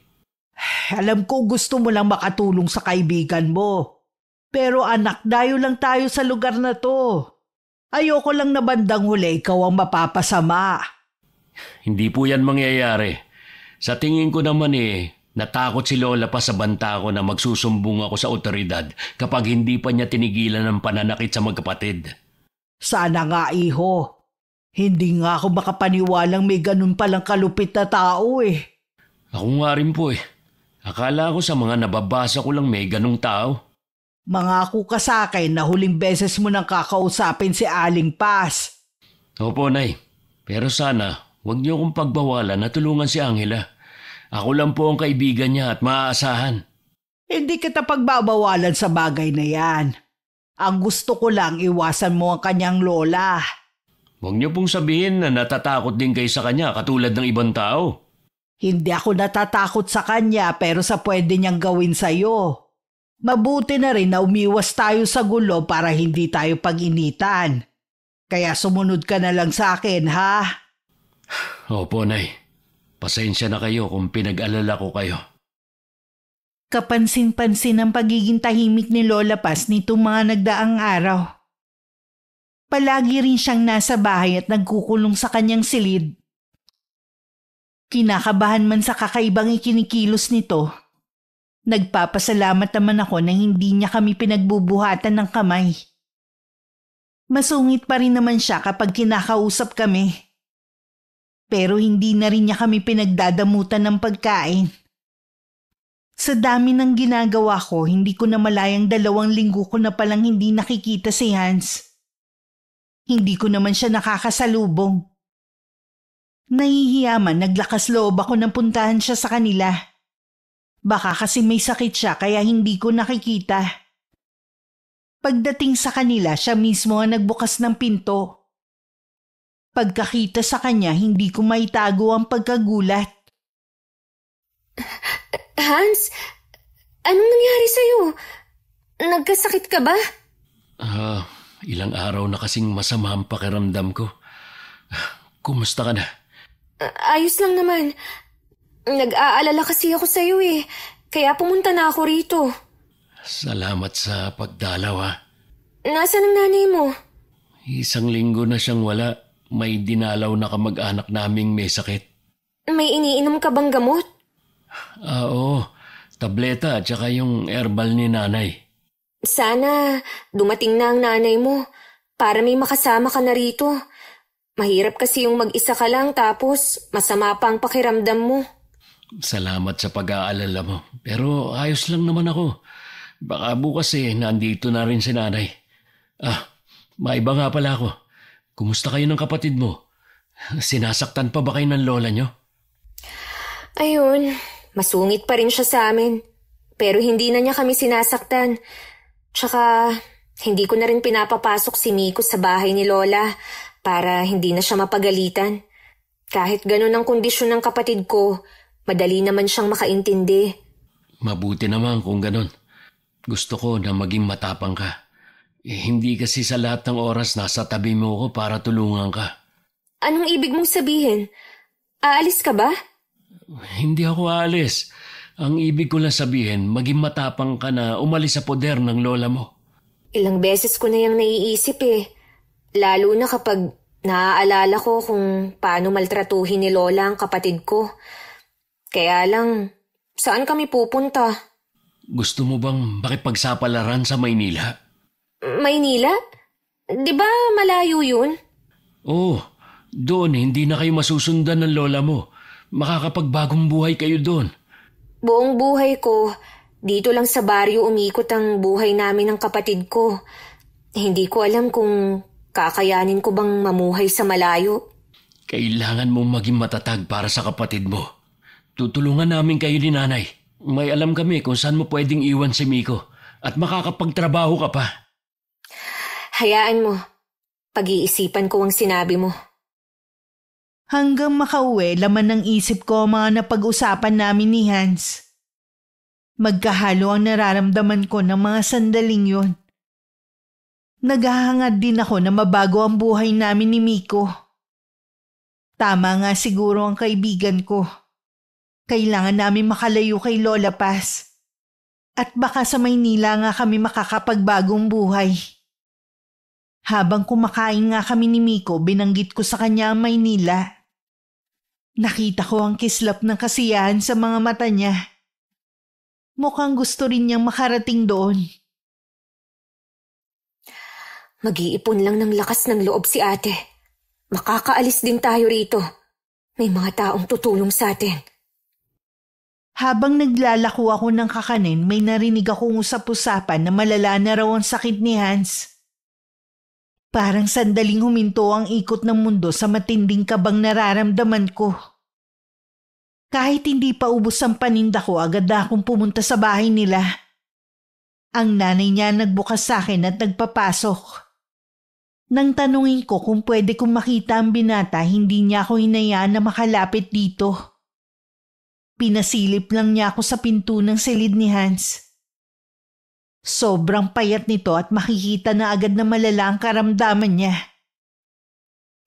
Alam ko gusto mo lang makatulong sa kaibigan mo. Pero anak, dayo lang tayo sa lugar na to. Ayoko lang na bandang huli ikaw ang mapapasama. Hindi po yan mangyayari. Sa tingin ko naman natakot si Lola pa sa banta ko na magsusumbong ako sa otoridad kapag hindi pa niya tinigilan ang pananakit sa magkapatid. Sana nga, iho. Hindi nga ako makapaniwalang may ganun palang kalupit na tao Ako nga rin po Akala ko sa mga nababasa ko lang may ganung tao. Mangako ka sa akin na huling beses mo nang kakausapin si Aling Paz. Opo, Nay. Pero sana, huwag niyo akong pagbawalan na tulungan si Angela. Ako lang po ang kaibigan niya at maaasahan. Hindi kita pagbabawalan sa bagay na yan. Ang gusto ko lang iwasan mo ang kanyang lola. Huwag niyo pong sabihin na natatakot din kayo sa kanya katulad ng ibang tao. Hindi ako natatakot sa kanya pero sa pwede niyang gawin sa'yo. Mabuti na rin na umiwas tayo sa gulo para hindi tayo pag-initan. Kaya sumunod ka na lang sa akin, ha? Opo, Nay. Pasensya na kayo kung pinag-alala ko kayo. Kapansin-pansin ang pagiging tahimik ni Lola Paz nitong mga nagdaang araw. Palagi rin siyang nasa bahay at nagkukulong sa kanyang silid. Kinakabahan man sa kakaibang ikinikilos nito, nagpapasalamat naman ako na hindi niya kami pinagbubuhatan ng kamay. Masungit pa rin naman siya kapag kinakausap kami. Pero hindi na rin niya kami pinagdadamutan ng pagkain. Sa dami ng ginagawa ko, hindi ko na malayang 2 linggo ko na palang hindi nakikita si Hans. Hindi ko naman siya nakakasalubong. Nahihiya man, naglakas loob ako nang puntahan siya sa kanila. Baka kasi may sakit siya kaya hindi ko nakikita. Pagdating sa kanila, siya mismo ang nagbukas ng pinto. Pagkakita sa kanya, hindi ko maitago ang pagkagulat. Hans, anong nangyari sa'yo? Nagkasakit ka ba? Ilang araw na kasing masama ang pakiramdam ko. Kumusta ka na? Ayos lang naman. Nag-aalala kasi ako sa'yo eh. Kaya pumunta na ako rito. Salamat sa pagdalaw ha. Nasaan ang nanay mo? 1 linggo na siyang wala. May dinalaw na kamag-anak naming may sakit. May iniinom ka bang gamot? Oo, tableta at saka yung herbal ni nanay. Sana dumating na ang nanay mo para may makasama ka na rito. Mahirap kasi yung mag-isa ka lang tapos masama pa ang pakiramdam mo. Salamat sa pag-aalala mo. Pero ayos lang naman ako. Baka bukas nandito na rin si nanay. Maiba nga pala ako. Kumusta kayo ng kapatid mo? Sinasaktan pa ba kayo ng lola nyo? Ayun, masungit pa rin siya sa amin. Pero hindi na niya kami sinasaktan. Tsaka hindi ko na rin pinapapasok si Miko sa bahay ni Lola para hindi na siya mapagalitan. Kahit ganun ang kondisyon ng kapatid ko, madali naman siyang makaintindi. Mabuti naman kung ganun. Gusto ko na maging matapang ka. Hindi kasi sa lahat ng oras nasa tabi mo ko para tulungan ka. Anong ibig mong sabihin? Aalis ka ba? Hindi ako aalis. Ang ibig ko lang sabihin, maging matapang ka na umalis sa poder ng lola mo. Ilang beses ko na yung naiisip eh. Lalo na kapag naaalala ko kung paano maltratuhin ni Lola ang kapatid ko. Kaya lang, saan kami pupunta? Gusto mo bang makipagsapalaran sa Maynila? Maynila? Di ba malayo yun? Oo, doon hindi na kayo masusundan ng lola mo. Makakapagbagong buhay kayo doon. Buong buhay ko, dito lang sa baryo umikot ang buhay namin ng kapatid ko. Hindi ko alam kung kakayanin ko bang mamuhay sa malayo. Kailangan mong maging matatag para sa kapatid mo. Tutulungan namin kayo ni nanay. May alam kami kung saan mo pwedeng iwan si Miko at makakapagtrabaho ka pa. Hayaan mo. Pag-iisipan ko ang sinabi mo. Hanggang makauwi, laman ng isip ko ang mga napag-usapan namin ni Hans. Magkahalo ang nararamdaman ko ng mga sandaling yun. Naghahangad din ako na mabago ang buhay namin ni Miko. Tama nga siguro ang kaibigan ko. Kailangan namin makalayo kay Lola Paz. At baka sa Maynila nga kami makakapagbagong buhay. Habang kumakain nga kami ni Miko, binanggit ko sa kanya ang Maynila. Nakita ko ang kislap ng kasiyahan sa mga mata niya. Mukhang gusto rin niyang makarating doon. Mag-iipon lang ng lakas ng loob si ate. Makakaalis din tayo rito. May mga taong tutulong sa atin. Habang naglalako ako ng kakanin, may narinig akong usap-usapan na malala na raw ang sakit ni Hans. Parang sandaling huminto ang ikot ng mundo sa matinding kabang nararamdaman ko. Kahit hindi pa ubos ang paninda ko, agad na akong pumunta sa bahay nila. Ang nanay niya nagbukas sa akin at nagpapasok. Nang tanungin ko kung pwede kong makita ang binata, hindi niya ako hinayaan na makalapit dito. Pinasilip lang niya ako sa pinto ng silid ni Hans. Sobrang payat nito at makikita na agad na malala ang karamdaman niya.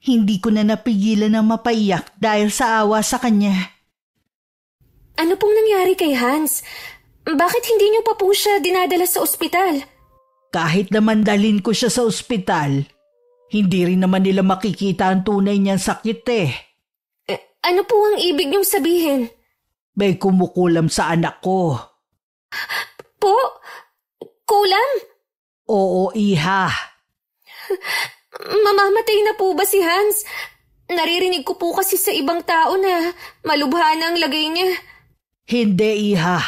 Hindi ko na napigilan na mapaiyak dahil sa awa sa kanya. Ano pong nangyari kay Hans? Bakit hindi niyo pa po siya dinadala sa ospital? Kahit naman dalhin ko siya sa ospital, hindi rin naman nila makikita ang tunay niyang sakit eh. Ano po ang ibig niyong sabihin? May kumukulam sa anak ko. Po? Kulam? Oo, iha. Mamamatay na po ba si Hans? Naririnig ko po kasi sa ibang tao na malubha na ang lagay niya. Hindi, iha.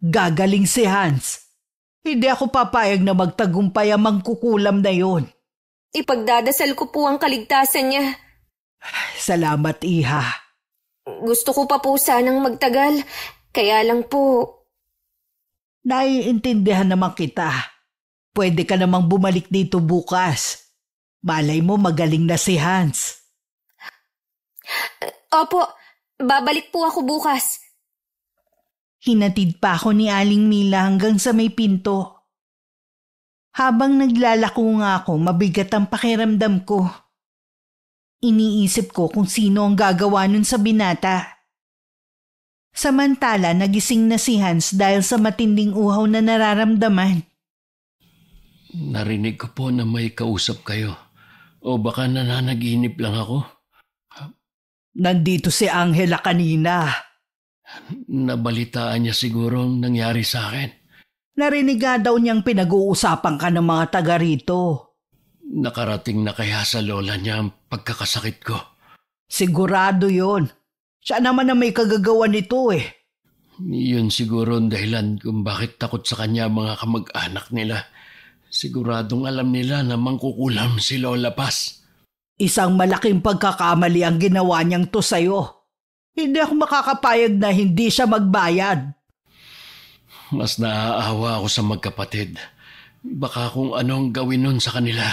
Gagaling si Hans. Hindi ako papayag na magtagumpay ang mangkukulam na yon. Ipagdadasal ko po ang kaligtasan niya. Salamat, iha. Gusto ko pa po sanang magtagal. Kaya lang po... Naiintindihan naman kita. Pwede ka namang bumalik dito bukas. Malay mo magaling na si Hans. Opo, babalik po ako bukas. Hinatid pa ako ni Aling Mila hanggang sa may pinto. Habang naglalako nga ako, mabigat ang pakiramdam ko. Iniisip ko kung sino ang gagawa nun sa binata. Samantala, nagising na si Hans dahil sa matinding uhaw na nararamdaman. Narinig ko po na may kausap kayo. O baka nananaginip lang ako? Nandito si Angela kanina. Nabalitaan niya siguro ang nangyari sa akin. Narinig nga daw niyang pinag-uusapan ka ng mga taga rito. Nakarating na kaya sa lola niya ang pagkakasakit ko? Sigurado yon. Siya naman na may kagagawa nito eh. Yun siguro ang dahilan kung bakit takot sa kanya mga kamag-anak nila. Siguradong alam nila na mangkukulam si Lola Paz. Isang malaking pagkakamali ang ginawa niyang to sa'yo. Hindi ako makakapayag na hindi siya magbayad. Mas naaawa ako sa magkapatid. Baka kung anong gawin nun sa kanila.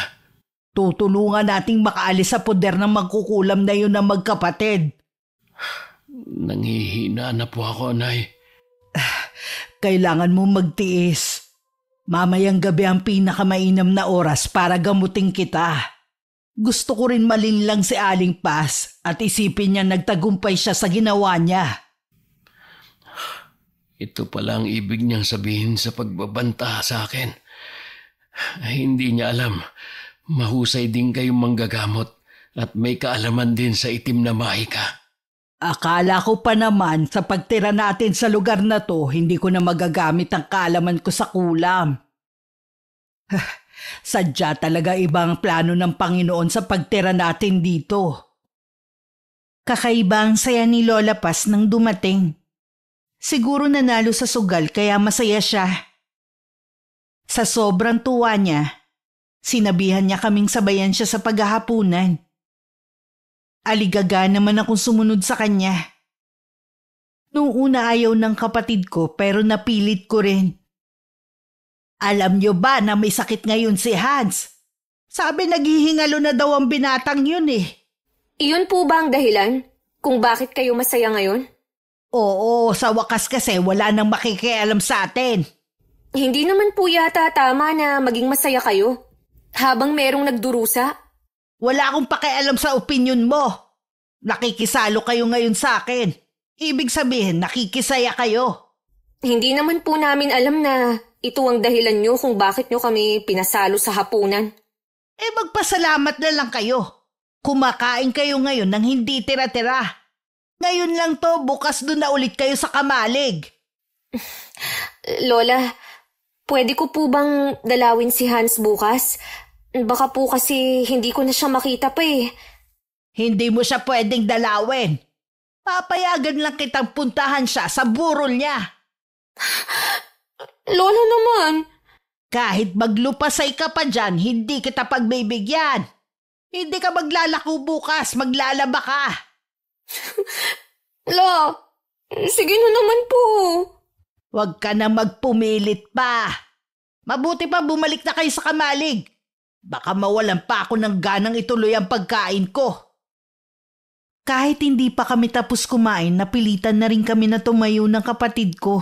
Tutulungan nating makaalis sa poder ng magkukulam na yun ng magkapatid. Nanghihina na po ako, Nay. Kailangan mo magtiis. Mamayang gabi ang pinakamainam na oras para gamutin kita. Gusto ko rin malinlang si Aling Paz at isipin niya nagtagumpay siya sa ginawa niya. Ito pala ang ibig niyang sabihin sa pagbabanta sa akin. Hindi niya alam. Mahusay din kayong manggagamot at may kaalaman din sa itim na mahika. Akala ko pa naman sa pagtira natin sa lugar na to, hindi ko na magagamit ang kaalaman ko sa kulam. Sadya talaga ibang plano ng Panginoon sa pagtira natin dito. Kakaiba ang saya ni Lola Paz nang dumating. Siguro nanalo sa sugal kaya masaya siya. Sa sobrang tuwa niya, sinabihan niya kaming sabayan siya sa paghahapunan. Aligaga naman akong sumunod sa kanya. Noong una ayaw ng kapatid ko pero napilit ko rin. Alam niyo ba na may sakit ngayon si Hans? Sabi naghihingalo na daw ang binatang yun eh. Iyon po ba ang dahilan kung bakit kayo masaya ngayon? Oo, sa wakas kasi wala nang makikialam sa atin. Hindi naman po yata tama na maging masaya kayo habang merong nagdurusa. Wala akong pakialam sa opinyon mo. Nakikisalo kayo ngayon sa akin. Ibig sabihin, nakikisaya kayo. Hindi naman po namin alam na ito ang dahilan nyo kung bakit nyo kami pinasalo sa hapunan. Magpasalamat na lang kayo. Kumakain kayo ngayon ng hindi tira-tira. Ngayon lang to, bukas doon na ulit kayo sa kamalig. Lola, pwede ko po bang dalawin si Hans bukas? Baka po kasi hindi ko na siya makita pa eh. Hindi mo siya pwedeng dalawin. Papayagan lang kitang puntahan siya sa burol niya. Lola naman. Kahit maglupasay ka pa dyan, hindi kita pagbibigyan. Hindi ka maglalako bukas, maglalaba ka. La, sige na naman po. Huwag ka na magpumilit pa. Mabuti pa bumalik na kayo sa kamalig. Baka mawalan pa ako ng ganang ituloy ang pagkain ko. Kahit hindi pa kami tapos kumain, napilitan na rin kami na tumayo ng kapatid ko.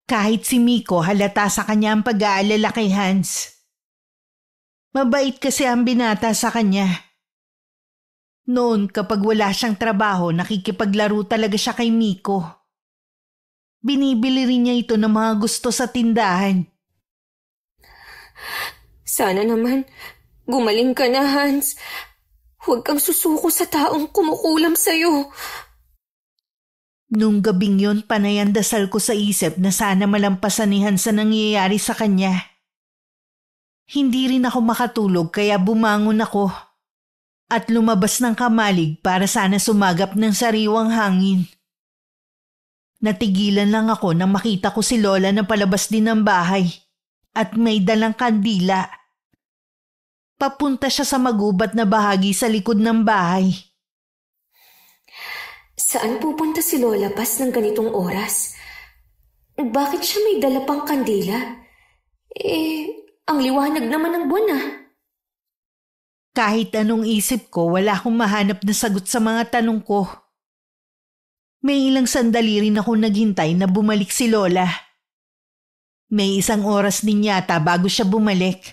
Kahit si Miko, halata sa kanya ang pag-aalala kay Hans. Mabait kasi ang binata sa kanya. Noon kapag wala siyang trabaho, nakikipaglaro talaga siya kay Miko. Binibili rin niya ito ng mga gusto sa tindahan. Sana naman, gumaling ka na, Hans. Huwag kang susuko sa taong kumukulam sa'yo. Nung gabing yon, panay ang dasal ko sa isip na sana malampasan ni Hans ang nangyayari sa kanya. Hindi rin ako makatulog kaya bumangon ako at lumabas ng kamalig para sana sumagap ng sariwang hangin. Natigilan lang ako nang makita ko si Lola na palabas din ng bahay at may dalang kandila. Papunta siya sa magubat na bahagi sa likod ng bahay. Saan pupunta si Lola Paz ng ganitong oras? Bakit siya may dala pang kandila? Ang liwanag naman ng buwan ah. Kahit anong isip ko, wala akong mahanap na sagot sa mga tanong ko. May ilang sandali rin ako naghintay na bumalik si Lola. May 1 oras din yata bago siya bumalik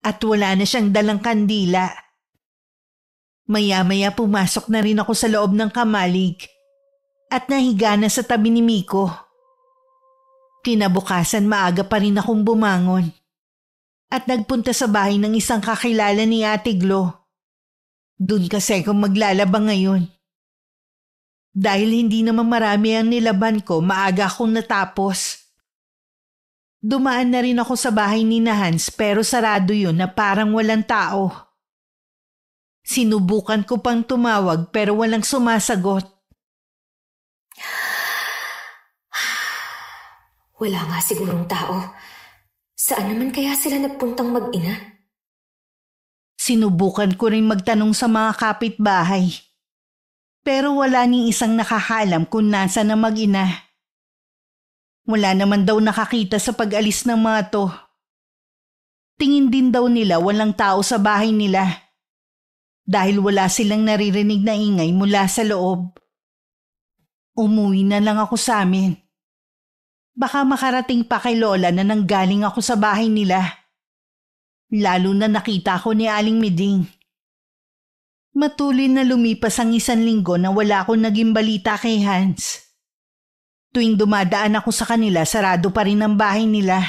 at wala na siyang dalang kandila. Maya-maya pumasok na rin ako sa loob ng kamalig at nahiga na sa tabi ni Miko. Kinabukasan maaga pa rin akong bumangon at nagpunta sa bahay ng isang kakilala ni Ate Glo. Doon kasi ako maglalaba ngayon. Dahil hindi naman marami ang nilaban ko, maaga akong natapos. Dumaan na rin ako sa bahay ni Hans pero sarado yun na parang walang tao. Sinubukan ko pang tumawag pero walang sumasagot. Wala nga sigurong tao. Saan naman kaya sila nagpuntang mag-ina? Sinubukan ko rin magtanong sa mga kapitbahay. Pero wala ni isang nakakalam kung nasa na mag-ina. Wala naman daw nakakita sa pag-alis ng mga to. Tingin din daw nila walang tao sa bahay nila. Dahil wala silang naririnig na ingay mula sa loob. Umuwi na lang ako sa amin. Baka makarating pa kay Lola na nanggaling ako sa bahay nila. Lalo na nakita ko ni Aling Miding. Matuloy na lumipas ang 1 linggo na wala akong naging balita kay Hans. Tuwing dumadaan ako sa kanila, sarado pa rin ang bahay nila.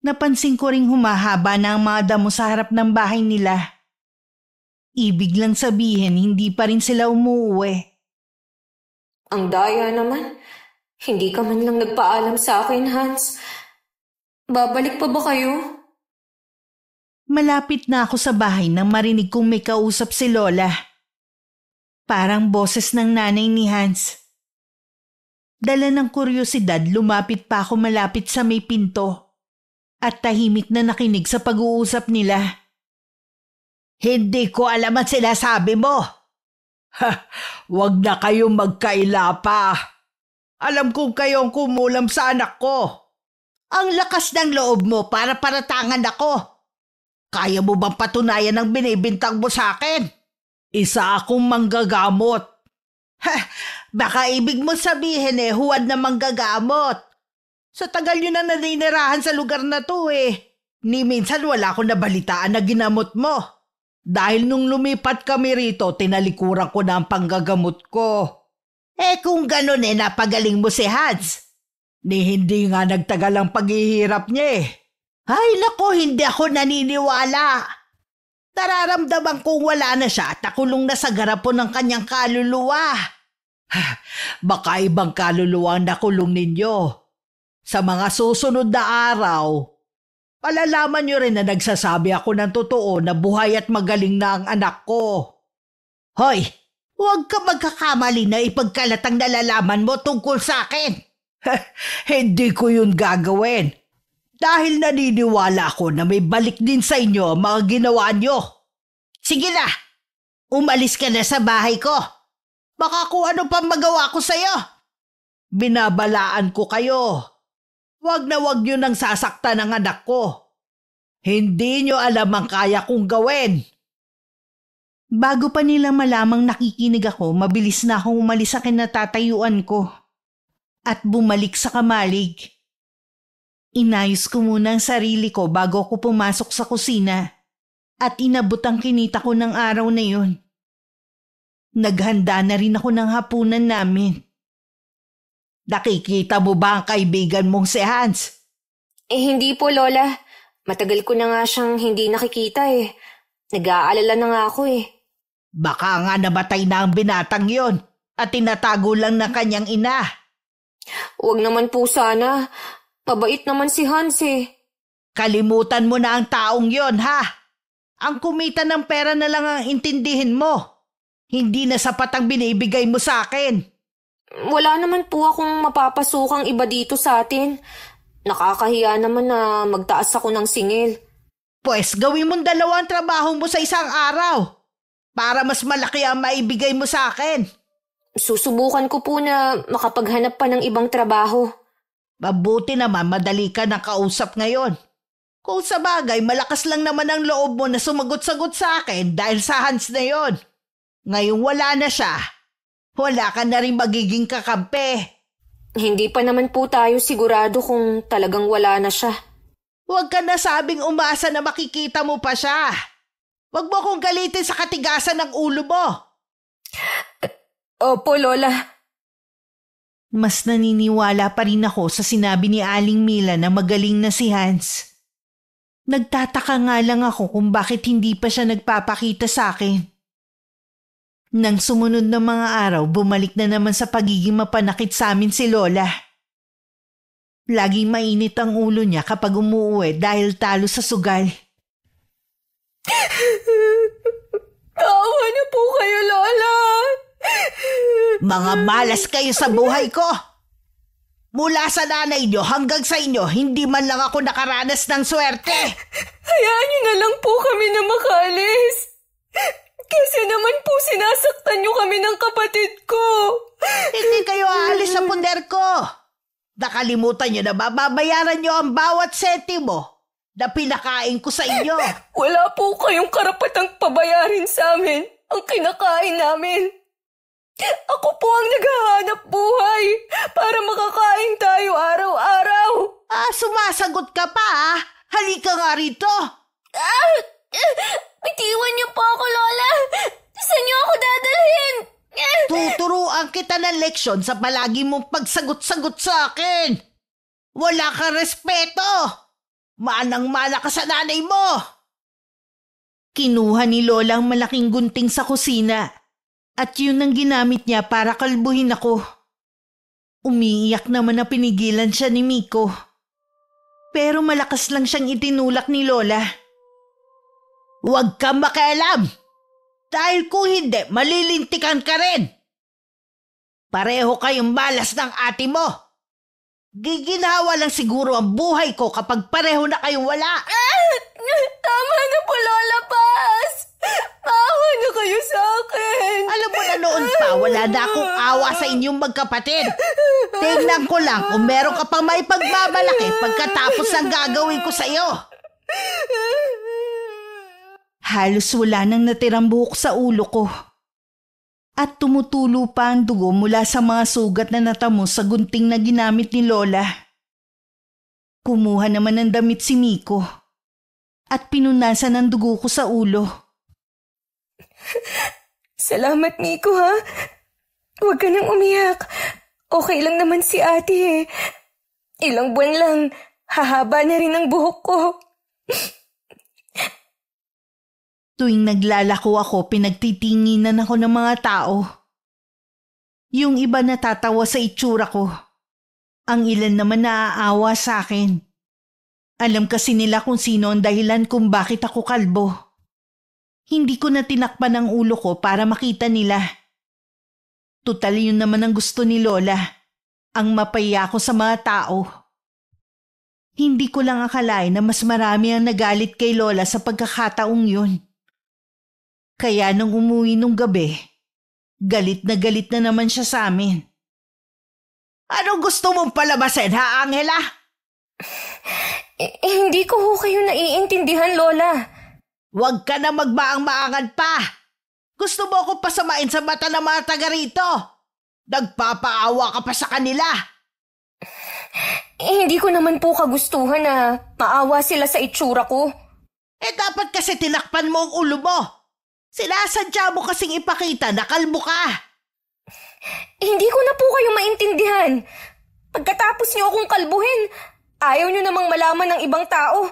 Napansin ko ring humahaba na ang mga damo sa harap ng bahay nila. Ibig lang sabihin, hindi pa rin sila umuuwi. Ang daya naman. Hindi ka man lang nagpaalam sa akin, Hans. Babalik pa ba kayo? Malapit na ako sa bahay nang marinig kong may kausap si Lola. Parang boses ng nanay ni Hans. Dala ng kuryosidad, lumapit pa ako malapit sa may pinto at tahimik na nakinig sa pag-uusap nila. Hindi ko alam ang sinasabi mo. Wag na kayong magkaila pa. Alam kong kayong kumulam sa anak ko. Ang lakas ng loob mo para paratangan ako. Kaya mo bang patunayan ang binibintang mo sa akin? Isa akong manggagamot. Baka ibig mo sabihin huwad na manggagamot. Sa tagal nyo na naninirahan sa lugar na to ni minsan wala akong nabalitaan na ginamot mo. Dahil nung lumipat kami rito, tinalikuran ko na ang panggagamot ko. Kung ganun napagaling mo si Hans. Hindi nga nagtagal ang paghihirap niya Ay nako, hindi ako naniniwala. Nararamdaman kong wala na siya at nakulong na sa garapon ng kanyang kaluluwa. Baka ibang kaluluwa ang nakulong ninyo. Sa mga susunod na araw, palalaman niyo rin na nagsasabi ako ng totoo na buhay at magaling na ang anak ko. Hoy, huwag ka magkakamali na ipagkalat ang nalalaman mo tungkol sa akin. Hindi ko yun gagawin. Dahil naniniwala ako na may balik din sa inyo ang mga ginawa nyo. Sige na, umalis ka na sa bahay ko. Baka kung ano pa magawa ko sa'yo. Binabalaan ko kayo. Wag na wag nyo nang sasaktan ang anak ko. Hindi nyo alam ang kaya kong gawin. Bago pa nila malamang nakikinig ako, mabilis na akong umalis sa kinatatayuan ko at bumalik sa kamalig. Inayos ko muna ang sarili ko bago ako pumasok sa kusina at inabot ang kinita ko ng araw na yun. Naghanda na rin ako ng hapunan namin. Nakikita mo ba ang kaibigan mong si Hans? Hindi po, Lola. Matagal ko na nga siyang hindi nakikita eh. Nag-aalala na nga ako eh. Baka nga namatay na ang binatang yon at tinatago lang ng kanyang ina. Huwag naman po sana. Mabait naman si Hans eh. Kalimutan mo na ang taong yon, ha? Ang kumita ng pera na lang ang intindihin mo. Hindi na sapat ang binibigay mo sa akin. Wala naman po akong mapapasukang iba dito sa atin. Nakakahiya naman na magtaas ako ng singil. Pues gawin mong 2 trabaho mo sa isang araw para mas malaki ang maibigay mo sa akin. Susubukan ko po na makapaghanap pa ng ibang trabaho. Mabuti naman madali ka na kausap ngayon. Kung sa bagay, malakas lang naman ang loob mo na sumagot-sagot sa akin dahil sa Hans na yon. Ngayong wala na siya, wala ka na rin magiging kakampi. Hindi pa naman po tayo sigurado kung talagang wala na siya. Huwag ka na sabing umasa na makikita mo pa siya. Huwag mo kong galitin sa katigasan ng ulo mo. Opo, Lola. Mas naniniwala pa rin ako sa sinabi ni Aling Mila na magaling na si Hans. Nagtataka nga lang ako kung bakit hindi pa siya nagpapakita sa akin. Nang sumunod na mga araw, bumalik na naman sa pagiging mapanakit sa amin si Lola. Laging mainit ang ulo niya kapag umuuwi dahil talo sa sugal. Tawa na po kayo, Lola. Mga malas kayo sa buhay ko. Mula sa nanay niyo hanggang sa inyo, hindi man lang ako nakaranas ng swerte. Hayaan niyo na lang po kami na makaalis. Kasi naman po sinasaktan niyo kami ng kapatid ko. Hindi kayo aalis sa punder ko. Nakalimutan niyo na babayaran niyo ang bawat sentimo na pinakain ko sa inyo. Wala po kayong karapatang pabayarin sa amin ang kinakain namin. Ako po ang naghahanap buhay para makakain tayo araw-araw. Sumasagot ka pa ah. Halika nga rito. Bitiwan niyo po ako, Lola. Saan niyo ako dadalhin? Tuturuan kita ng leksyon sa palagi mong pagsagot-sagot sa akin. Wala kang respeto. Manang-mana ka sa nanay mo. Kinuha ni Lola ang malaking gunting sa kusina at yun ang ginamit niya para kalbuhin ako. Umiiyak naman na pinigilan siya ni Miko. Pero malakas lang siyang itinulak ni Lola. Huwag kang makialam! Dahil kung hindi, malilintikan ka rin! Pareho kayong malas ng ate mo! Giginhawa lang siguro ang buhay ko kapag pareho na kayong wala! Tama na po, Lola Paz! Maawa na kayo sa akin! Alam mo na noon pa, wala na akong awa sa inyong magkapatid. Tingnan ko lang kung meron ka pang may pagmamalaki pagkatapos ng gagawin ko sa iyo. Halos wala nang natirang buhok sa ulo ko. At tumutulo pa ang dugo mula sa mga sugat na natamo sa gunting na ginamit ni Lola. Kumuha naman ng damit si Miko at pinunasan ang dugo ko sa ulo. Salamat, Miko, ha? Huwag ka nang umiyak. Okay lang naman si ate eh. Ilang buwan lang, hahaba na rin ang buhok ko. Tuwing naglalako ako, pinagtitinginan ako ng mga tao. Yung iba natatawa sa itsura ko. Ang ilan naman naaawa sa akin. Alam kasi nila kung sino ang dahilan kung bakit ako kalbo. Hindi ko na tinakpan ang ulo ko para makita nila. Tutal yun naman ang gusto ni Lola, ang mapaya ko sa mga tao. Hindi ko lang akalain na mas marami ang nagalit kay Lola sa pagkakataong yun. Kaya nung umuwi nung gabi, galit na naman siya sa amin. Anong gusto mong palabasin, ha, Angela? Hindi ko ho kayo naiintindihan, Lola. Huwag ka na magmaang-maangan pa. Gusto mo akong pasamain sa mata ng mga taga rito. Nagpapaawa ka pa sa kanila. Hindi ko naman po kagustuhan na maawa sila sa itsura ko. Dapat kasi tinakpan mo ang ulo mo. Sinasadya mo kasing ipakita na kalbo ka. Hindi ko na po kayo maintindihan. Pagkatapos niyo akong kalbuhin, ayaw niyo namang malaman ng ibang tao.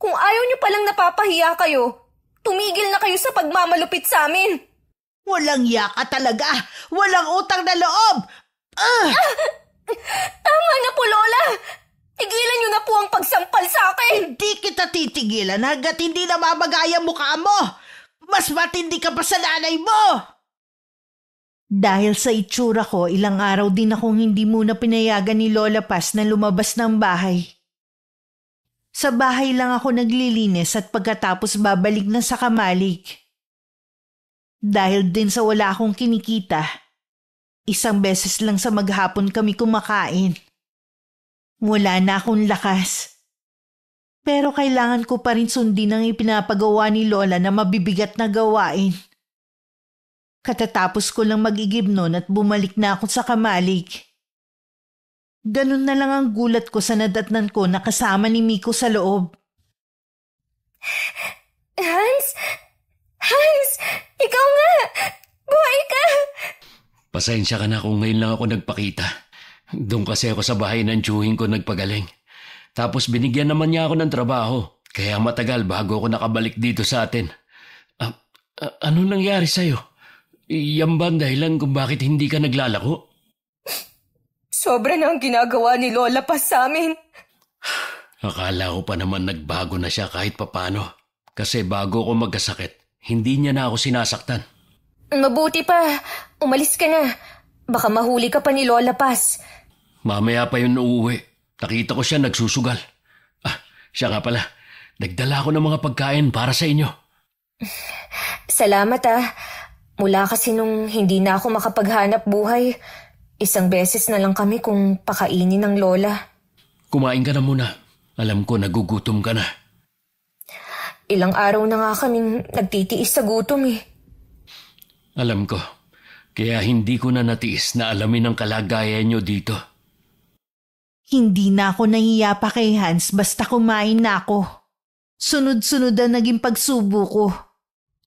Kung ayaw niyo palang napapahiya kayo, tumigil na kayo sa pagmamalupit sa amin. Walang yaka talaga. Walang utang na loob. Tama na po, Lola. Tigilan niyo na po ang pagsampal sa akin. Hindi kita titigilan hanggat hindi na mamagaya mukha mo. Mas matindi ka pa sa nanay mo. Dahil sa itsura ko, ilang araw din akong hindi muna pinayagan ni Lola Paz na lumabas ng bahay. Sa bahay lang ako naglilinis at pagkatapos babalik na sa kamalig. Dahil din sa wala akong kinikita, isang beses lang sa maghapon kami kumakain. Wala na akong lakas. Pero kailangan ko pa rin sundin ang ipinapagawa ni Lola na mabibigat na gawain. Katatapos ko lang mag-igib noon at bumalik na ako sa kamalig. Ganun na lang ang gulat ko sa nadatnan ko na kasama ni Miko sa loob. Hans! Hans! Ikaw nga! Buhay ka! Pasensya ka na kung ngayon lang ako nagpakita. Doon kasi ako sa bahay ng tiyuhin ko nagpagaling. Tapos binigyan naman niya ako ng trabaho. Kaya matagal bago ako nakabalik dito sa atin. Ano nangyari sa'yo? Yan ba ang dahilan kung bakit hindi ka naglalako? Sobra na ang ginagawa ni Lola Paz sa amin. Akala ko pa naman nagbago na siya kahit papano. Kasi bago ko magkasakit, hindi niya na ako sinasaktan. Mabuti pa. Umalis ka na. Baka mahuli ka pa ni Lola Paz. Mamaya pa yun uuwi. Nakita ko siya nagsusugal. Siya nga pala. Nagdala ako ng mga pagkain para sa inyo. Salamat Mula kasi nung hindi na ako makapaghanap buhay, isang beses na lang kami kung pakainin ng Lola. Kumain ka na muna. Alam ko nagugutom ka na. Ilang araw na nga kaming nagtitiis sa gutom Alam ko. Kaya hindi ko na natiis na alamin ang kalagayan niyo dito. Hindi na ako nahiya pa kay Hans basta kumain na ako. Sunod-sunod ang naging pagsubo ko.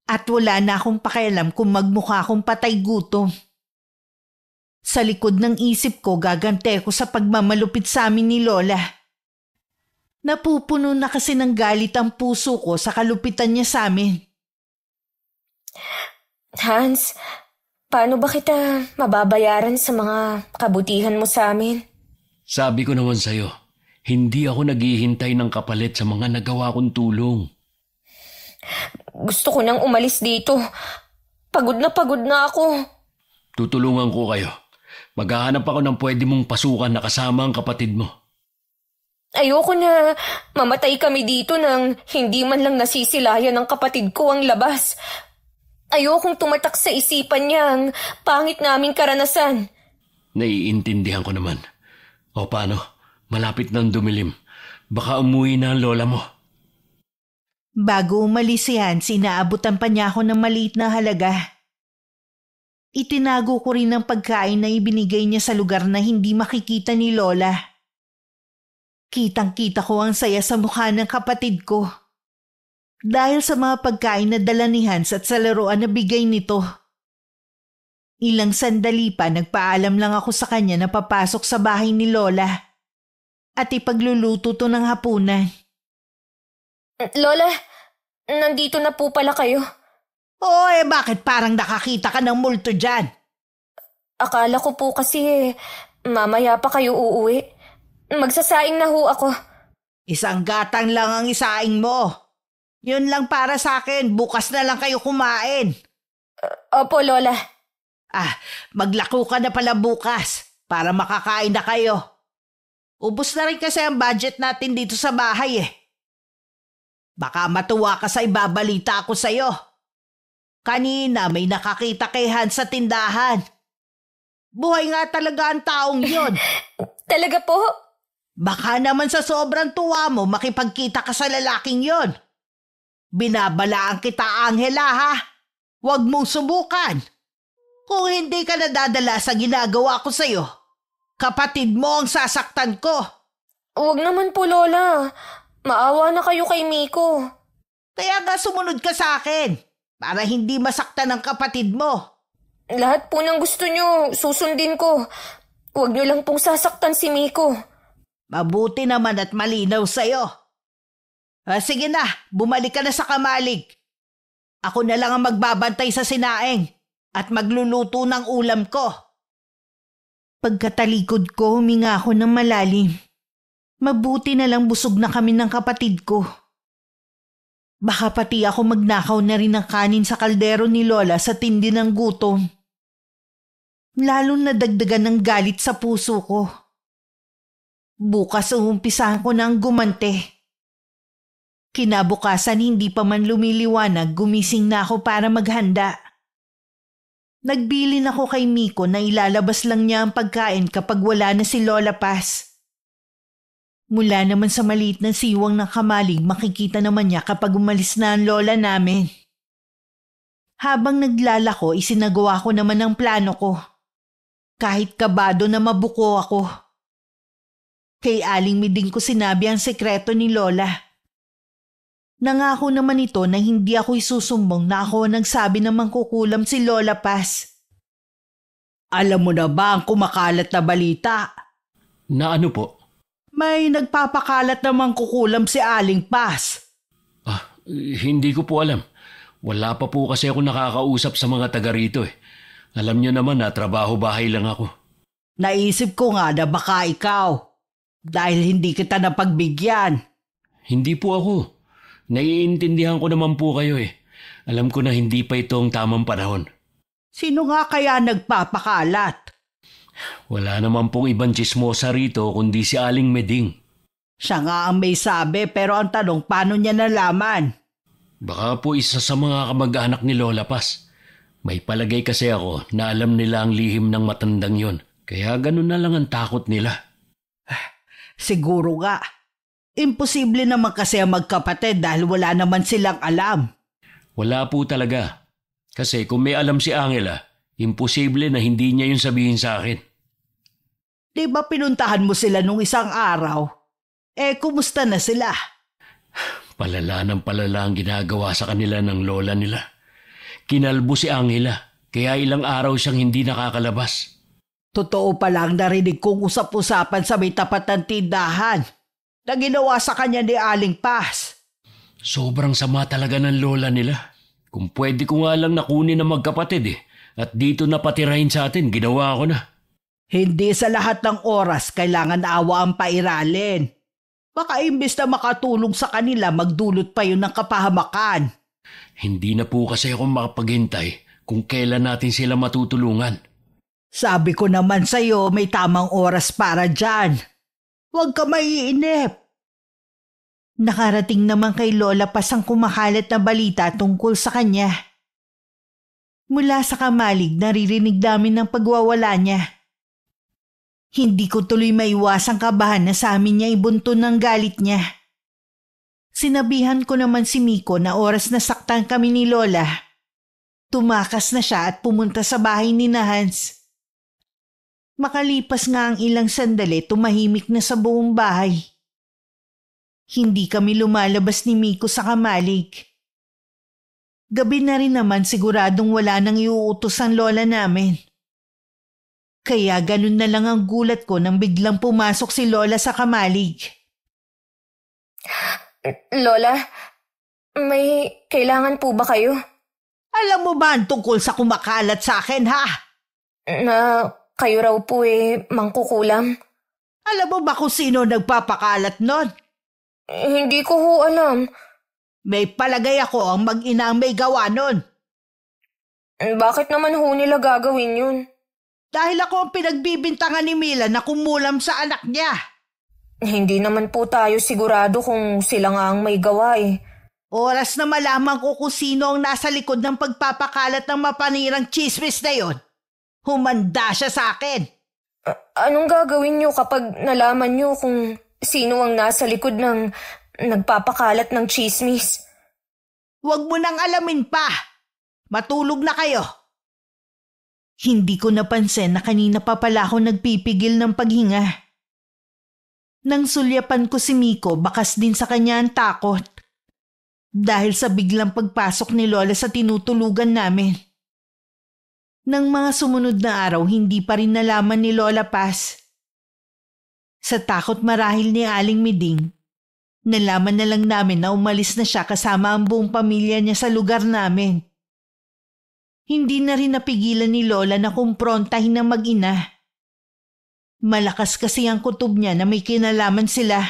At wala na akong pakialam kung magmukha akong patay gutom. Sa likod ng isip ko gagante ko sa pagmamalupit sa amin ni Lola. Napupuno na kasi ng galit ang puso ko sa kalupitan niya sa amin. Hans, paano ba kita mababayaran sa mga kabutihan mo sa amin? Sabi ko naman sa'yo, hindi ako naghihintay ng kapalit sa mga nagawa kong tulong. Gusto ko nang umalis dito. Pagod na ako. Tutulungan ko kayo. Maghahanap ako ng pwede mong pasukan na kasama ang kapatid mo. Ayoko na mamatay kami dito nang hindi man lang nasisilayan ng kapatid ko ang labas. Ayokong tumatak sa isipan niya ang pangit naming karanasan. Naiintindihan ko naman. O paano? Malapit nang dumilim. Baka umuwi na ang lola mo. Bago umalis si Hans, inaabutan pa niya ako ng maliit na halaga. Itinago ko rin ang pagkain na ibinigay niya sa lugar na hindi makikita ni Lola. Kitang-kita ko ang saya sa mukha ng kapatid ko. Dahil sa mga pagkain na dala ni Hans at sa laruan na bigay nito. Ilang sandali pa nagpaalam lang ako sa kanya na papasok sa bahay ni Lola at ipagluluto to ng hapunan. Lola, nandito na po pala kayo. Bakit parang nakakita ka ng multo dyan? Akala ko po kasi mamaya pa kayo uuwi. Magsasaing na ho ako. Isang gatang lang ang isaing mo. Yun lang para sa akin, bukas na lang kayo kumain. Opo, Lola. Maglako ka na pala bukas para makakain na kayo. Ubus na rin kasi ang budget natin dito sa bahay Baka matuwa ka sa ibabalita ko sa'yo. Kanina may nakakita kay Hans sa tindahan. Buhay nga talaga ang taong yon. Talaga po? Baka naman sa sobrang tuwa mo makipagkita ka sa lalaking yon. Binabalaan kita, Angela, ha? Huwag mong subukan. Kung hindi ka nadadala sa ginagawa ko sa'yo, kapatid mo ang sasaktan ko. Huwag naman po, Lola. Maawa na kayo kay Miko. Kaya nga sumunod ka sa akin. para hindi masaktan ang kapatid mo. Lahat po ng gusto nyo, susundin ko. Huwag nyo lang pong sasaktan si Miko. Mabuti naman at malinaw sa'yo. Sige na, bumalik ka na sa kamalig. Ako na lang ang magbabantay sa sinaing at magluluto ng ulam ko. Pagkatalikod ko, huminga ako ng malalim. Mabuti na lang busog na kami ng kapatid ko. Baka pati ako magnakaw na rin ng kanin sa kaldero ni Lola sa tindi ng gutom. Lalong nadagdagan ng galit sa puso ko. Bukas umpisahan ko na ang gumante. Kinabukasan hindi pa man lumiliwanag, gumising na ako para maghanda. Nagbilin ako kay Miko na ilalabas lang niya ang pagkain kapag wala na si Lola Paz. Mula naman sa maliit na siwang ng kamalig, makikita naman niya kapag umalis na ang lola namin. Habang naglalako, isinagawa ko naman ang plano ko. Kahit kabado na mabuko ako. Kay Aling Miding ko sinabi ang sekreto ni Lola. Nangako naman ito na hindi ako isusumbong na ako nagsabi na mangkukulam si Lola Paz. Alam mo na ba ang kumakalat na balita? Na ano po? May nagpapakalat namang kukulam si Aling Paz. Hindi ko po alam. Wala pa po kasi ako nakakausap sa mga taga rito eh. Alam niyo naman na trabaho-bahay lang ako. Naisip ko nga na baka ikaw. Dahil hindi kita napagbigyan. Hindi po ako. Naiintindihan ko naman po kayo eh. Alam ko na hindi pa ito ang tamang panahon. Sino nga kaya nagpapakalat? Wala naman pong ibang chismosa rito kundi si Aling Meding. Siya nga ang may sabi pero ang tanong paano niya nalaman? Baka po isa sa mga kamag-anak ni Lola Paz. May palagay kasi ako na alam nila ang lihim ng matandang yon. Kaya ganun na lang ang takot nila. Siguro nga. Imposible naman kasi ang magkapatid dahil wala naman silang alam. Wala po talaga. Kasi kung may alam si Angela, imposible na hindi niya yun sabihin sa akin. Di ba pinuntahan mo sila nung isang araw? Kumusta na sila? Palala ng palala ang ginagawa sa kanila ng lola nila. Kinalbo si Angela, kaya ilang araw siyang hindi nakakalabas. Totoo palang narinig kong usap-usapan sa may tapat ng tindahan na ginawa sa kanya ni Aling Paz. Sobrang sama talaga ng lola nila. Kung pwede ko nga lang nakunin ng magkapatid at dito na patirahin sa atin, ginawa ko na. Hindi sa lahat ng oras kailangan awa ang pairalin. Baka imbes na makatulong sa kanila, magdulot pa yun ng kapahamakan. Hindi na po kasi ako makapaghintay kung kailan natin sila matutulungan. Sabi ko naman sa'yo, may tamang oras para dyan. Huwag ka maiinip. Nakarating naman kay Lola Paz ang kumakalat na balita tungkol sa kanya. Mula sa kamalig, naririnig namin ang pagwawala niya. Hindi ko tuloy maiwasang kabahan na sa amin niya ibunton ng galit niya. Sinabihan ko naman si Miko na oras na saktan kami ni Lola. Tumakas na siya at pumunta sa bahay ni Hans. Makalipas nga ang ilang sandali, tumahimik na sa buong bahay. Hindi kami lumalabas ni Miko sa kamalig. Gabi na rin naman siguradong wala nang iuutos ang lola namin. Kaya ganun na lang ang gulat ko nang biglang pumasok si Lola sa kamalig. Lola, may kailangan po ba kayo? Alam mo ba ang tungkol sa kumakalat sa akin, ha? Na kayo raw po mangkukulam? Alam mo ba kung sino nagpapakalat nun? Hindi ko ho alam. May palagay ako ang mag-ina ang may gawa nun. Bakit naman ho nila gagawin yun? Dahil ako ang pinagbibintangan ni Mila na kumulam sa anak niya. Hindi naman po tayo sigurado kung sila nga ang may gawa Oras na malaman ko kung sino ang nasa likod ng pagpapakalat ng mapanirang chismis na yon. Humanda siya sa akin. Anong gagawin niyo kapag nalaman niyo kung sino ang nasa likod ng nagpapakalat ng chismis? Huwag mo nang alamin pa. Matulog na kayo. Hindi ko napansin na kanina pa pala ako nagpipigil ng paghinga. Nang sulyapan ko si Miko, bakas din sa kanya ang takot. dahil sa biglang pagpasok ni Lola sa tinutulugan namin. Nang mga sumunod na araw, hindi pa rin nalaman ni Lola Paz. Sa takot marahil ni Aling Miding, nalaman na lang namin na umalis na siya kasama ang buong pamilya niya sa lugar namin. Hindi na rin napigilan ni Lola na kumprontahin ng mag-ina. Malakas kasi ang kutob niya na may kinalaman sila.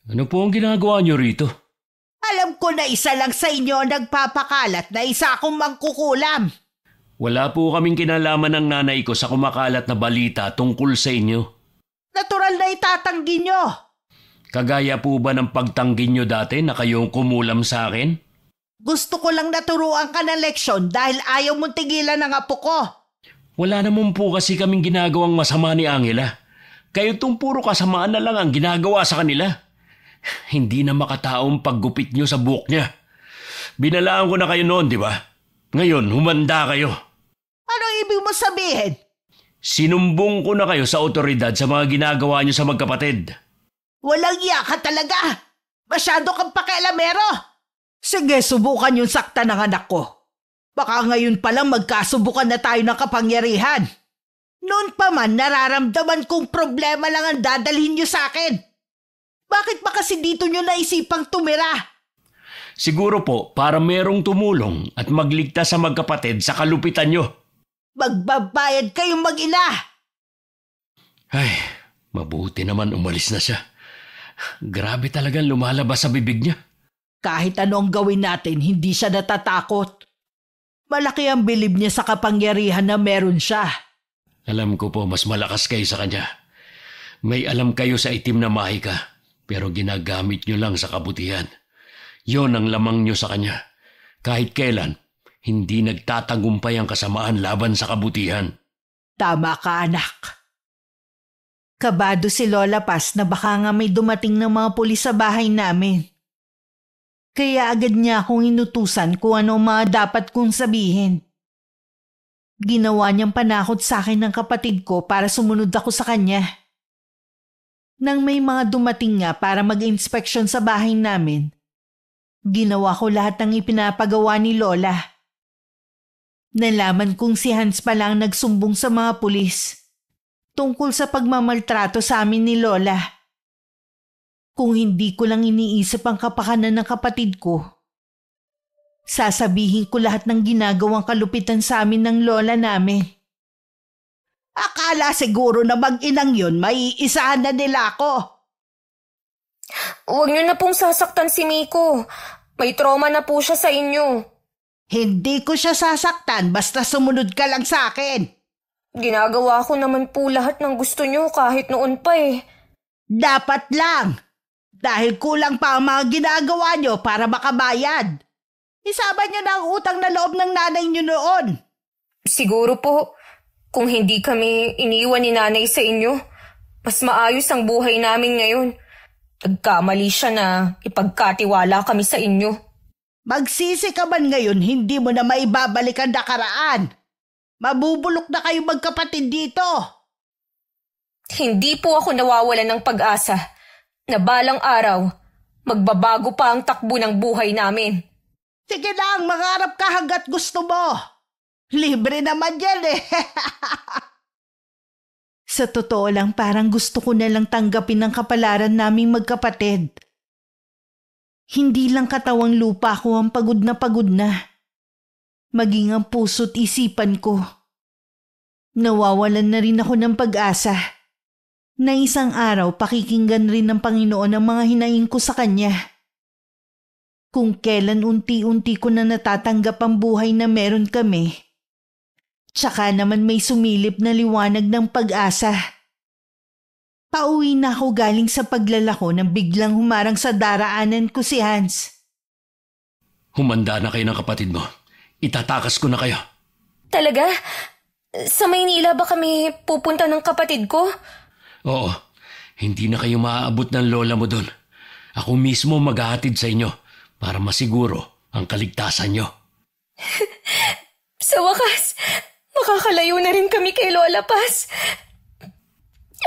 Ano po ang ginagawa niyo rito? Alam ko na isa lang sa inyo ang nagpapakalat na isa akong mangkukulam. Wala po kaming kinalaman ng nanay ko sa kumakalat na balita tungkol sa inyo. Natural na itatanggi nyo. Kagaya po ba ng pagtanggi nyo dati na kayong kumulam sa akin? Gusto ko lang naturuan ka ng leksyon dahil ayaw mong tigilan ang apo ko. Wala naman po kasi kaming ginagawang masama ni Angela. Kayo tong puro kasamaan na lang ang ginagawa sa kanila. Hindi na makataong paggupit nyo sa buhok niya. Binalaan ko na kayo noon, di ba? Ngayon, humanda kayo. Anong ibig mo sabihin? Sinumbong ko na kayo sa otoridad sa mga ginagawa niyo sa magkapatid. Walang iya ka talaga. Masyado kang pakialamero. Sige, subukan yung sakta ng anak ko. Baka ngayon pa lang magkasubukan na tayo ng kapangyarihan. Noon pa man nararamdaman kong problema lang ang dadalhin niyo sa akin. Bakit ba kasi dito niyo naisipang tumira? Siguro po para merong tumulong at magligtas sa magkapatid sa kalupitan niyo. Magbabayad kayong mag-ina. Ay, mabuti naman umalis na siya. Grabe talagang lumalabas sa bibig niya. Kahit ano ang gawin natin, hindi siya natatakot. Malaki ang bilib niya sa kapangyarihan na meron siya. Alam ko po mas malakas kayo sa kanya. May alam kayo sa itim na mahika, pero ginagamit niyo lang sa kabutihan. Yon ang lamang niyo sa kanya. Kahit kailan, hindi nagtatagumpay ang kasamaan laban sa kabutihan. Tama ka, anak. Kabado si Lola Paz na baka nga may dumating ng mga pulis sa bahay namin. Kaya agad niya akong inutusan kung ano ang mga dapat kong sabihin. Ginawa niyang panakot sa akin ng kapatid ko para sumunod ako sa kanya. Nang may mga dumating nga para mag-inspeksyon sa bahay namin, ginawa ko lahat ng ipinapagawa ni Lola. Nalaman kong si Hans pa lang nagsumbong sa mga pulis tungkol sa pagmamaltrato sa amin ni Lola. Kung hindi ko lang iniisip ang kapakanan ng kapatid ko, sasabihin ko lahat ng ginagawang kalupitan sa amin ng lola namin. Akala siguro na mag-inang yun, maiisahan na nila ako. Huwag niyo na pong sasaktan si Miko. May trauma na po siya sa inyo. Hindi ko siya sasaktan basta sumunod ka lang sa akin. Ginagawa ko naman po lahat ng gusto niyo kahit noon pa eh. Dapat lang. Dahil kulang pa ang mga ginagawa niyo para makabayad. Isama niyo na ang utang na loob ng nanay niyo noon. Siguro po, kung hindi kami iniwan ni nanay sa inyo, mas maayos ang buhay namin ngayon. Nagkamali siya na ipagkatiwala kami sa inyo. Magsisi ka man ngayon, hindi mo na maibabalik ang nakaraan. Mabubulok na kayo magkapatid dito. Hindi po ako nawawalan ng pag-asa na balang araw, magbabago pa ang takbo ng buhay namin. Sige lang, mangarap ka hanggat gusto mo. Libre naman yan eh. Sa totoo lang, parang gusto ko na lang tanggapin ang kapalaran naming magkapatid. Hindi lang katawang lupa ko ang pagod na. Maging ang puso't isipan ko. Nawawalan na rin ako ng pag-asa. Na isang araw pakikinggan rin ng Panginoon ang mga hinaing ko sa Kanya. Kung kailan unti-unti ko na natatanggap ang buhay na meron kami, tsaka naman may sumilip na liwanag ng pag-asa. Pauwi na ako galing sa paglalako nang biglang humarang sa daraanan ko si Hans. Humanda na kayo ng kapatid mo. Itatakas ko na kayo. Talaga? Sa Maynila ba kami pupunta ng kapatid ko? Oo, hindi na kayo maaabot ng lola mo doon. Ako mismo maghahatid sa inyo para masiguro ang kaligtasan nyo. Sa wakas, makakalayo na rin kami kay Lola Paz.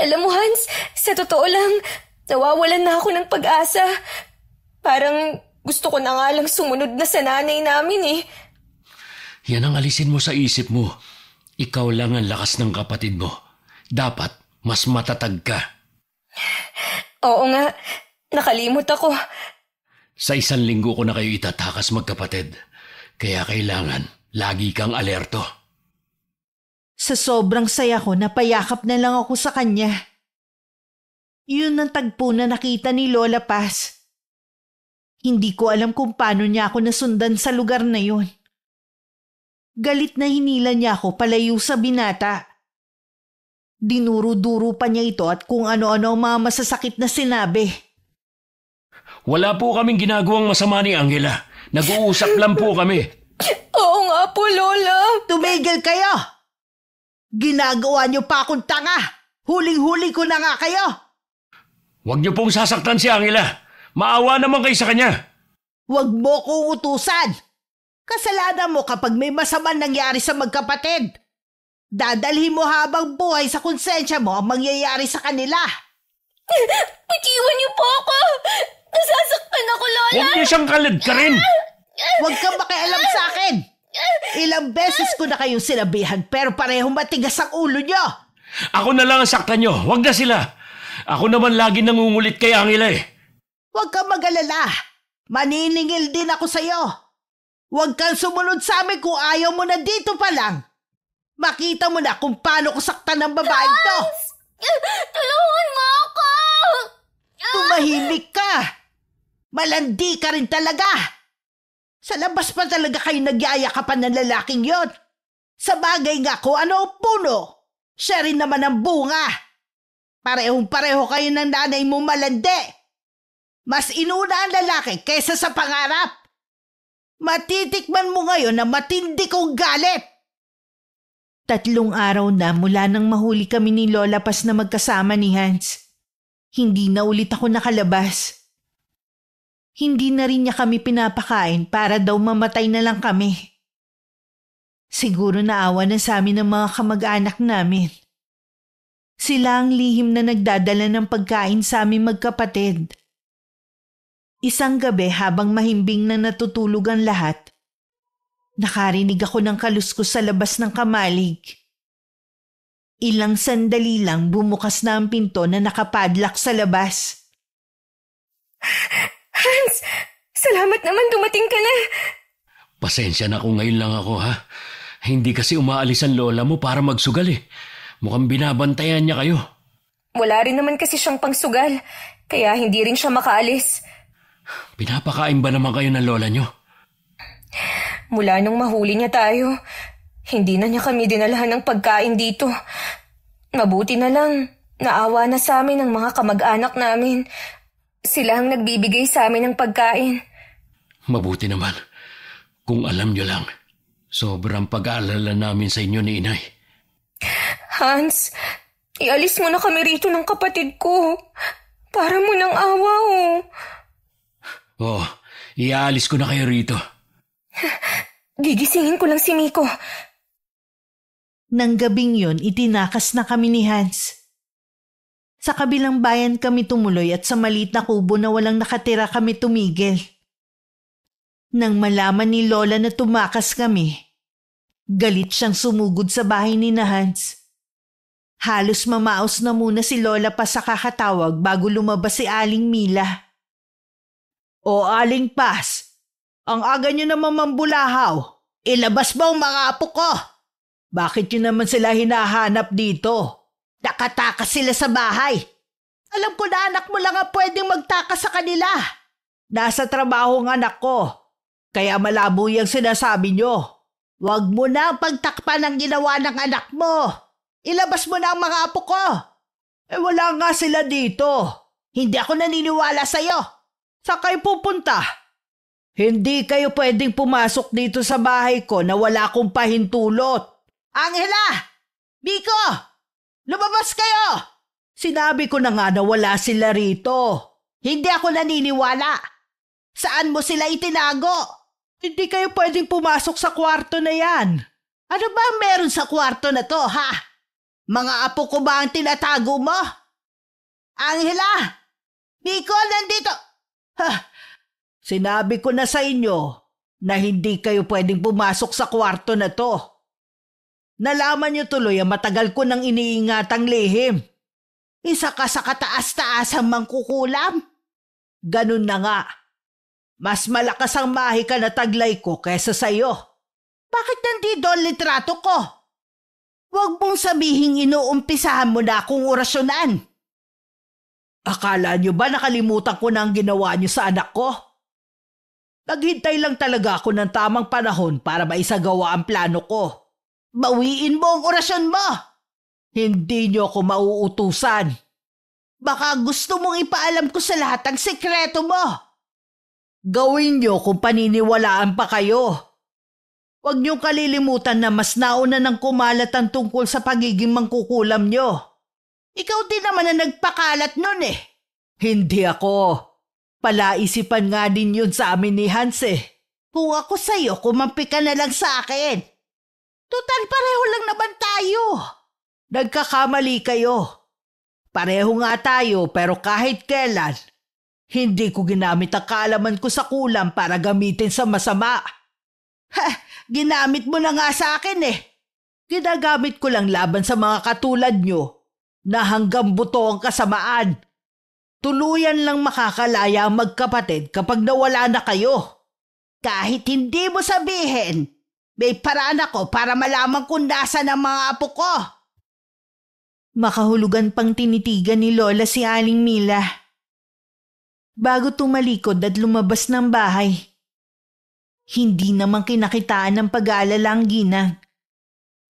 Alam mo Hans, sa totoo lang, nawawalan na ako ng pag-asa. Parang Gusto ko na nga lang sumunod na sa nanay namin eh. Yan ang alisin mo sa isip mo. Ikaw lang ang lakas ng kapatid mo. Dapat mas matatag ka. Oo nga, nakalimot ako. Sa 1 linggo ko na kayo itatakas magkapatid. Kaya kailangan lagi kang alerto. Sa sobrang saya ko, napayakap na lang ako sa kanya. Yun ang tagpo na nakita ni Lola Paz. Hindi ko alam kung paano niya ako nasundan sa lugar na yun. Galit na hinila niya ako palayo sa binata. Dinuro-duro pa niya ito at kung ano-ano ang mga masasakit na sinabi. Wala po kaming ginagawang masama ni Angela. Nag-uusap lang po kami. Oo nga po, Lola. Tumigil kayo! Ginagawa niyo pa akong tanga! Huling-huli ko na nga kayo! Huwag niyo pong sasaktan si Angela. Maawa naman kayo sa kanya. Huwag mo kong utusan! Kasalanan mo kapag may masamang nangyari sa magkapatid. Dadalhin mo habang buhay sa konsensya mo ang mangyayari sa kanila. Pag-iwan niyo po ako! Nasasaktan ako, Lola! Huwag niyo siyang kalad ka rin! Huwag kang makialam sa akin! Ilang beses ko na kayong sinabihan pero parehong matigas ang ulo niyo! Ako na lang ang saktan niyo. Huwag na sila. Ako naman lagi nangungulit kay Angela eh. Huwag kang mag-alala. Maniningil din ako sa'yo. Huwag kang sumunod sa amin kung ayaw mo na dito pa lang. Makita mo na kung paano ko saktan ng babaeng to. Tulungan mo ako! Tumahimik ka. Malandi ka rin talaga. Sa labas pa talaga kayo nagyayakapan ng lalaking yon. Sa bagay nga kung ano ang puno, siya rin naman ang bunga. Parehong-pareho kayo ng nanay mo malandi. Mas inuna ang lalaki kaysa sa pangarap. Matitikman mo ngayon na matindi kong galit. 3 araw na mula nang mahuli kami ni Lola Paz na magkasama ni Hans. Hindi na ulit ako nakalabas. Hindi na rin niya kami pinapakain para daw mamatay na lang kami. Siguro naawa na sa amin ng mga kamag-anak namin. Sila ang lihim na nagdadala ng pagkain sa aming magkapatid. Isang gabi habang mahimbing na natutulog ang lahat, nakarinig ako ng kaluskos sa labas ng kamalig. Ilang sandali lang bumukas na ang pinto na nakapadlock sa labas. Hans! Salamat naman dumating ka na! Pasensya na kung ngayon lang ako ha. Hindi kasi umaalis ang lola mo para magsugal eh. Mukhang binabantayan niya kayo. Wala rin naman kasi siyang pangsugal, kaya hindi rin siya makaalis. Pinapakain ba naman kayo ng lola niyo? Mula nung mahuli niya tayo, hindi na niya kami dinalahan ng pagkain dito. Mabuti na lang, naawa na sa amin ang mga kamag-anak namin. Sila ang nagbibigay sa amin ng pagkain. Mabuti naman. Kung alam niyo lang, sobrang pag-aalala namin sa inyo ni Inay. Hans, ialis mo na kami rito ng kapatid ko. Para mo ng awa oh. Oo, iaalis ko na kayo rito. Gigisingin ko lang si Miko. Nang gabing yun, itinakas na kami ni Hans. Sa kabilang bayan kami tumuloy at sa maliit na kubo na walang nakatira kami tumigil. Nang malaman ni Lola na tumakas kami, galit siyang sumugod sa bahay ni na Hans. Halos mamaos na muna si Lola pa sa kakatawag bago lumabas si Aling Mila. O Aling Paz, ang aga niyo naman mambulahaw. Ilabas ba ang mga apo ko? Bakit niyo naman sila hinahanap dito? Nakatakas sila sa bahay. Alam ko na anak mo lang ang pwedeng magtakas sa kanila. Nasa trabaho ang anak ko. Kaya malabo yung sinasabi niyo. Huwag mo na ang pagtakpan ng ginawa ng anak mo. Ilabas mo na ang mga apo ko. Wala nga sila dito. Hindi ako naniniwala sa'yo. Saan kayo pupunta? Hindi kayo pwedeng pumasok dito sa bahay ko na wala akong pahintulot. Angela! Biko! Lumabas kayo! Sinabi ko na nga na wala sila rito. Hindi ako naniniwala. Saan mo sila itinago? Hindi kayo pwedeng pumasok sa kwarto na yan. Ano ba meron sa kwarto na to, ha? Mga apo ko ba ang tinatago mo? Angela! Biko, nandito! Ha! Sinabi ko na sa inyo na hindi kayo pwedeng pumasok sa kwarto na to. Nalaman niyo tuloy ang matagal ko nang iniingatang lihim. Isa ka sa kataas-taasang mangkukulam. Ganun na nga. Mas malakas ang mahika na taglay ko kesa sa'yo. Bakit nandito ang litrato ko? Huwag mong sabihing inuumpisahan mo na akong orasyonan. Akala niyo ba nakalimutan ko na ang ginawa niyo sa anak ko? Naghintay lang talaga ako ng tamang panahon para maisagawa ang plano ko. Bawiin mo ang orasyon mo! Hindi niyo ako mauutusan. Baka gusto mong ipaalam ko sa lahat ang sekreto mo. Gawin niyo kung paniniwalaan pa kayo. Huwag niyong kalilimutan na mas nauna nang kumalat ang tungkol sa pagiging mangkukulam niyo. Ikaw din naman ang nagpakalat nun eh. Hindi ako. Palaisipan nga din yun sa amin ni Hans eh. Kung ako sa'yo, kumampi ka na lang sa akin. Total pareho lang naman tayo. Nagkakamali kayo. Pareho nga tayo pero kahit kailan, hindi ko ginamit ang kaalaman ko sa kulam para gamitin sa masama. Ginamit mo na nga sa akin eh. Ginagamit ko lang laban sa mga katulad nyo na hanggang buto ang kasamaan. Tuluyan lang makakalaya ang magkapatid kapag nawala na kayo. Kahit hindi mo sabihin, may paraan ako para malaman kung nasa ng mga apo ko. Makahulugan pang tinitigan ni Lola si Aling Mila. Bago tumalikod at lumabas ng bahay, hindi naman kinakitaan ng pag-aalala ang ginang.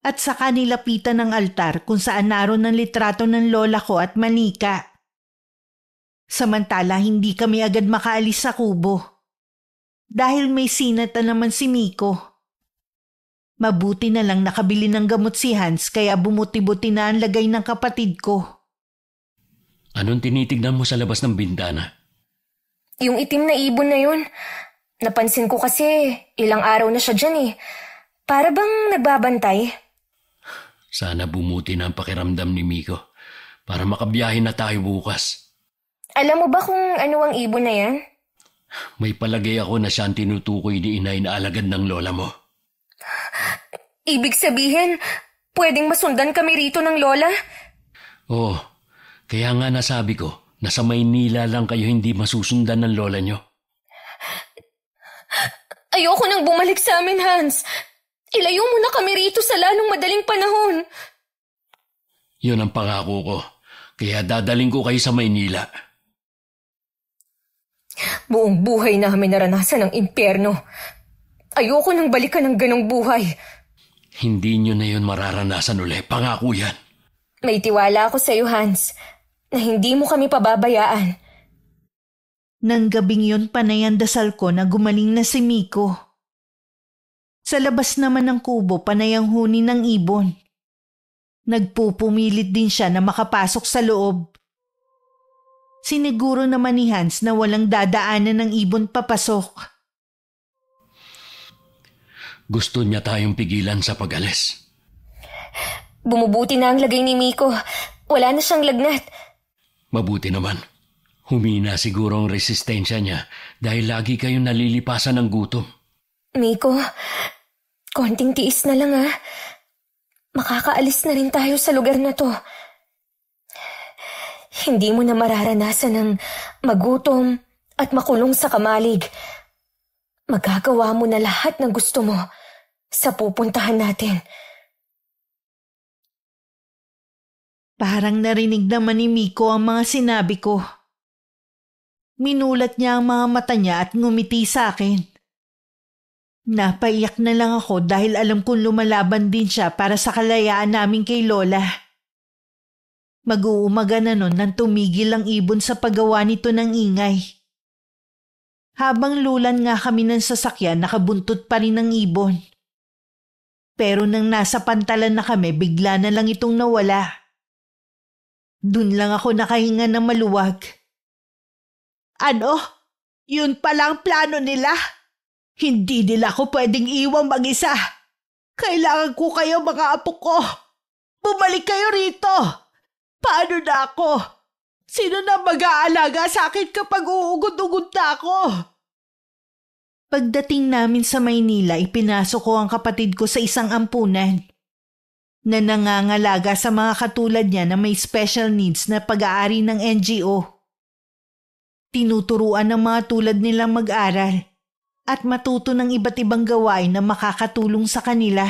At saka nilapitan ng altar kung saan naroon ang litrato ng lola ko at manika. Samantala hindi kami agad makaalis sa kubo. Dahil may sinat na naman si Miko. Mabuti na lang nakabili ng gamot si Hans kaya bumuti-buti na ang lagay ng kapatid ko. Anong tinitignan mo sa labas ng bintana? Yung itim na ibon na yun. Napansin ko kasi ilang araw na siya dyan eh. Para bang nagbabantay? Sana bumuti na ang pakiramdam ni Miko para makabiyahe na tayo bukas. Alam mo ba kung ano ang ibon na yan? May palagay ako na siya ang tinutukoy ni inay na alagad ng lola mo. Ibig sabihin, pwedeng masundan kami rito ng lola? Oo, kaya nga nasabi ko na sa Maynila lang kayo hindi masusundan ng lola nyo. Ayoko nang bumalik sa amin, Hans. Ilayo mo na kami rito sa lalong madaling panahon. Yun ang pangako ko, kaya dadaling ko kayo sa Maynila. Buong buhay namin naranasan ang impyerno. Ayoko nang balikan ng ganong buhay. Hindi nyo na yun mararanasan ulit, pangako yan. May tiwala ako sa iyo, Hans, na hindi mo kami pababayaan. Nang gabing yun panay ang dasal ko na gumaling na si Miko. Sa labas naman ng kubo panay ang huni ng ibon. Nagpupumilit din siya na makapasok sa loob. Siniguro naman ni Hans na walang dadaanan ng ibon papasok. Gusto niya tayong pigilan sa pag-alis. Bumubuti na ang lagay ni Miko. Wala na siyang lagnat. Mabuti naman. Humina siguro ang resistensya niya dahil lagi kayong nalilipasan ng gutom. Miko, konting tiis na lang ha. Makakaalis na rin tayo sa lugar na to. Hindi mo na mararanasan ng magutom at makulong sa kamalig. Magagawa mo na lahat ng gusto mo sa pupuntahan natin. Parang narinig naman ni Miko ang mga sinabi ko. Minulat niya ang mga mata niya at ngumiti sa akin. Napaiyak na lang ako dahil alam kong lumalaban din siya para sa kalayaan namin kay Lola. Mag-uumaga na nun nang tumigil ang ibon sa paggawa nito ng ingay. Habang lulan nga kami ng sasakyan, nakabuntot pa rin ang ibon. Pero nang nasa pantalan na kami, bigla na lang itong nawala. Dun lang ako nakahinga ng maluwag. Ano? Yun pala ang plano nila? Hindi nila ako pwedeng iwang mag-isa. Kailangan ko kayo mga apo ko. Bumalik kayo rito. Paano na ako? Sino na mag-aalaga sa akin kapag uugod-ugod na ako? Pagdating namin sa Maynila, ipinasok ko ang kapatid ko sa isang ampunan na nangangalaga sa mga katulad niya na may special needs na pag-aari ng NGO. Tinuturuan ng mga tulad nilang mag-aral at matuto ng iba't ibang gawain na makakatulong sa kanila.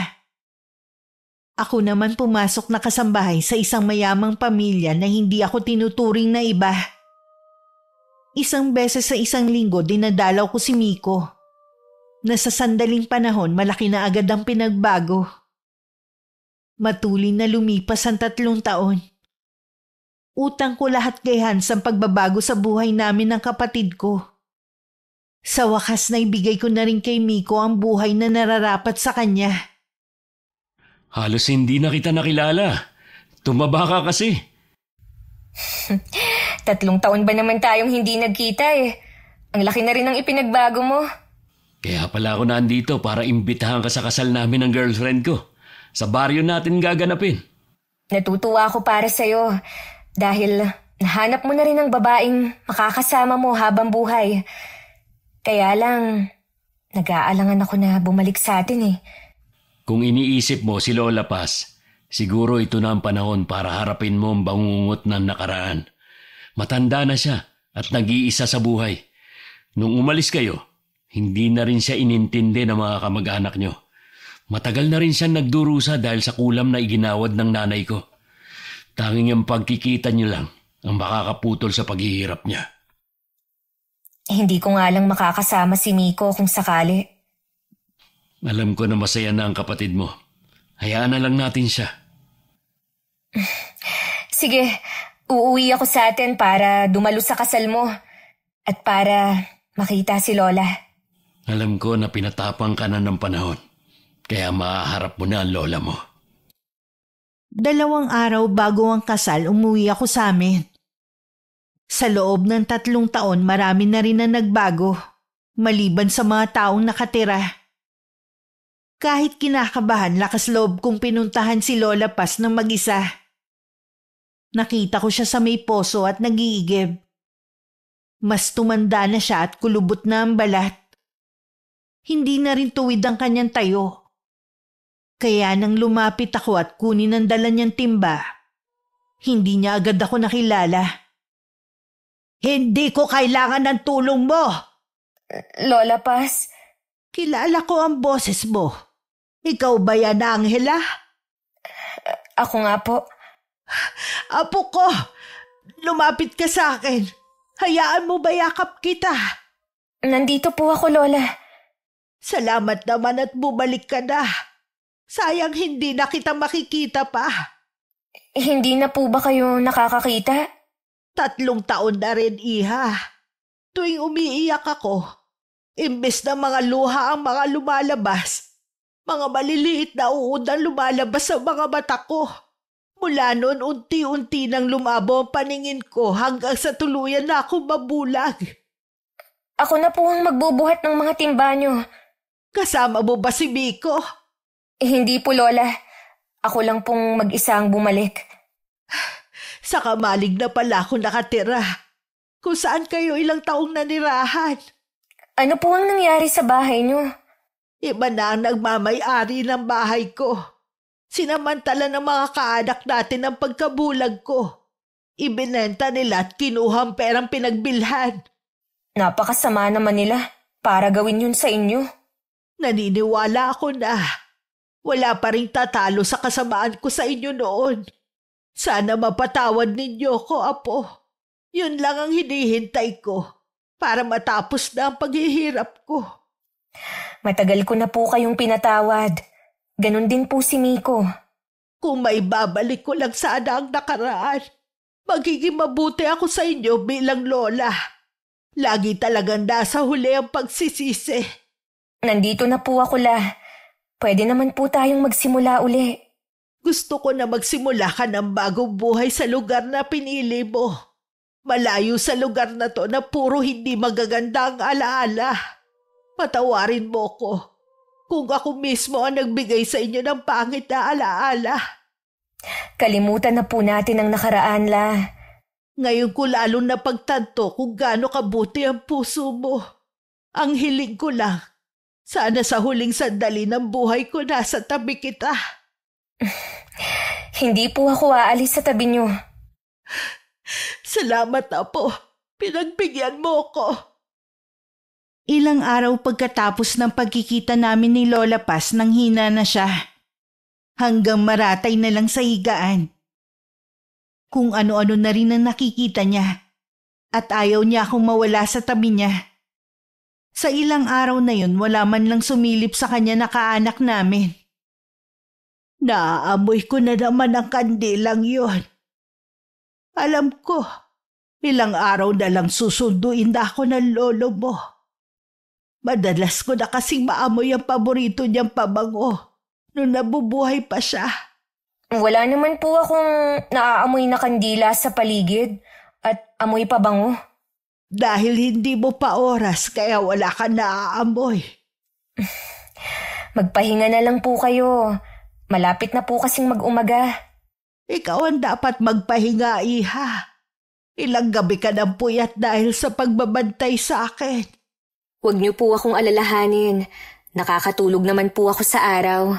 Ako naman pumasok na kasambahay sa isang mayamang pamilya na hindi ako tinuturing na iba. Isang beses sa isang linggo dinadalaw ko si Miko. Na sa sandaling panahon malaki na agad ang pinagbago. Matuloy na lumipas ang 3 taon. Utang ko lahat kay Hans ang pagbabago sa buhay namin ng kapatid ko. Sa wakas na ibigay ko na rin kay Miko ang buhay na nararapat sa kanya. Halos hindi na kita nakilala. Tumaba ka kasi. 3 taon ba naman tayong hindi nagkita eh. Ang laki na rin ng ipinagbago mo. Kaya pala ako nandito para imbitahan ka sa kasal namin ng girlfriend ko. Sa baryo natin gaganapin. Natutuwa ako para sa'yo dahil nahanap mo na rin ang babaeng makakasama mo habang buhay. Kaya lang, nag-aalangan ako na bumalik sa atin eh. Kung iniisip mo si Lola Paz, siguro ito na ang panahon para harapin mo ang bangungot ng nakaraan. Matanda na siya at nag-iisa sa buhay. Nung umalis kayo, hindi na rin siya inintindi ng mga kamag-anak nyo. Matagal na rin siya nagdurusa dahil sa kulam na iginawad ng nanay ko. Tanging ang pagkikita nyo lang ang makakaputol sa paghihirap niya. Hindi ko nga lang makakasama si Miko kung sakali. Alam ko na masaya na ang kapatid mo. Hayaan na lang natin siya. Sige, uuwi ako sa atin para dumalo sa kasal mo at para makita si Lola. Alam ko na pinatapang ka na ng panahon. Kaya maaharap mo na ang lola mo. 2 araw bago ang kasal, umuwi ako sa amin. Sa loob ng 3 taon, marami na rin na nagbago, maliban sa mga taong nakatira. Kahit kinakabahan, lakas loob kong pinuntahan si Lola Paz ng mag-isa. Nakita ko siya sa may poso at nag-iigib. Mas tumanda na siya at kulubot na ang balat. Hindi na rin tuwid ang kanyang tayo. Kaya nang lumapit ako at kunin ang dala niyang timba, hindi niya agad ako nakilala. Hindi ko kailangan ng tulong mo! Lola Paz? Kilala ko ang boses mo. Ikaw ba yan, Angela? Ako nga po. Apo ko, lumapit ka sa akin. Hayaan mo ba yakap kita? Nandito po ako, Lola. Salamat naman at bumalik ka na. Sayang hindi na kita makikita pa. Hindi na po ba kayo nakakakita? 3 taon na rin, Iha. Tuwing umiiyak ako, imbes na mga luha ang mga lumalabas, mga maliliit na uod ang lumalabas sa mga mata ko. Mula noon, unti-unti nang lumabo ang paningin ko hanggang sa tuluyan na ako mabulag. Ako na po ang magbubuhat ng mga timba nyo. Kasama mo ba si Miko? Hindi po, Lola. Ako lang pong mag-isang bumalik. Sa kamalig na pala ako nakatira. Kung saan kayo ilang taong nanirahan. Ano po ang nangyari sa bahay nyo? Iba na ang nagmamay-ari ng bahay ko. Sinamantala ng mga kaanak natin ang pagkabulag ko. Ibinenta nila at kinuha ang perang pinagbilhan. Napakasama naman nila para gawin yun sa inyo. Naniniwala ako na wala pa ring tatalo sa kasamaan ko sa inyo noon. Sana mapatawad ninyo ko, Apo. Yun lang ang hinihintay ko para matapos na ang paghihirap ko. Matagal ko na po kayong pinatawad. Ganon din po si Miko. Kung may babalik ko lang sana ang nakaraan, magiging mabuti ako sa inyo bilang lola. Lagi talagang nasa huli ang pagsisisi. Nandito na po ako, La. Pwede naman po tayong magsimula uli. Gusto ko na magsimula ka ng bagong buhay sa lugar na pinili mo. Malayo sa lugar na to na puro hindi magaganda ang alaala. Patawarin mo ko kung ako mismo ang nagbigay sa inyo ng pangit na alaala. Kalimutan na po natin ang nakaraan, La. Ngayon ko lalong napagtanto kung gaano kabuti ang puso mo. Ang hiling ko lang, Sana sa huling sandali ng buhay ko nasa tabi kita. Hindi po ako aalis sa tabi niyo. Salamat, Apo. Pinagbigyan mo ko. Ilang araw pagkatapos ng pagkikita namin ni Lola Paz nang hina na siya. Hanggang maratay na lang sa higaan. Kung ano-ano na rin ang nakikita niya. At ayaw niya akong mawala sa tabi niya. Sa ilang araw na yun, wala man lang sumilip sa kanya na kaanak namin. Naaamoy ko na naman ang kandilang yun. Alam ko, ilang araw na lang susunduin na ako ng lolo mo. Madalas ko na kasing maamoy ang paborito niyang pabango nung nabubuhay pa siya. Wala naman po akong naaamoy na kandila sa paligid at amoy pabango. Dahil hindi mo pa oras kaya wala ka naaamoy. Magpahinga na lang po kayo. Malapit na po kasing mag-umaga. Ikaw ang dapat magpahinga, iha. Ilang gabi ka ng puyat dahil sa pagbabantay sa akin. Huwag niyo po akong alalahanin. Nakakatulog naman po ako sa araw.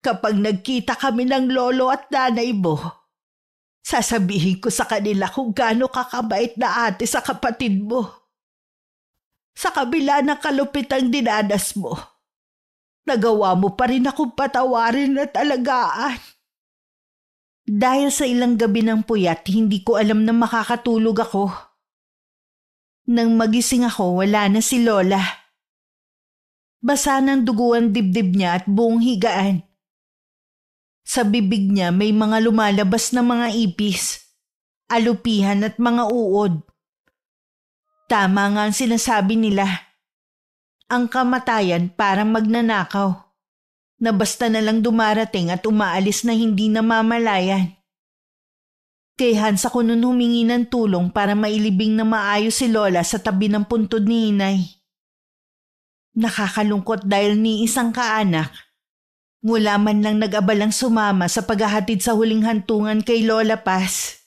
Kapag nagkita kami ng lolo at nanay mo, sasabihin ko sa kanila kung gaano kakabait na ate sa kapatid mo. Sa kabila ng kalupitang dinanas mo, nagawa mo pa rin akong patawarin at alagaan. Dahil sa ilang gabi ng puyat, hindi ko alam na makakatulog ako. Nang magising ako, wala na si Lola. Basa ng dugo ang dibdib niya at buong higaan. Sa bibig niya may mga lumalabas na mga ipis, alupihan at mga uod. Tama nga ang sinasabi nila. Ang kamatayan parang magnanakaw, na basta na lang dumarating at umaalis na hindi namamalayan. Kay Hans ako nun humingi ng tulong para mailibing na maayos si Lola sa tabi ng puntod ni Inay. Nakakalungkot dahil ni isang kaanak, wala man lang nag-abalang sumama sa paghahatid sa huling hantungan kay Lola Paz.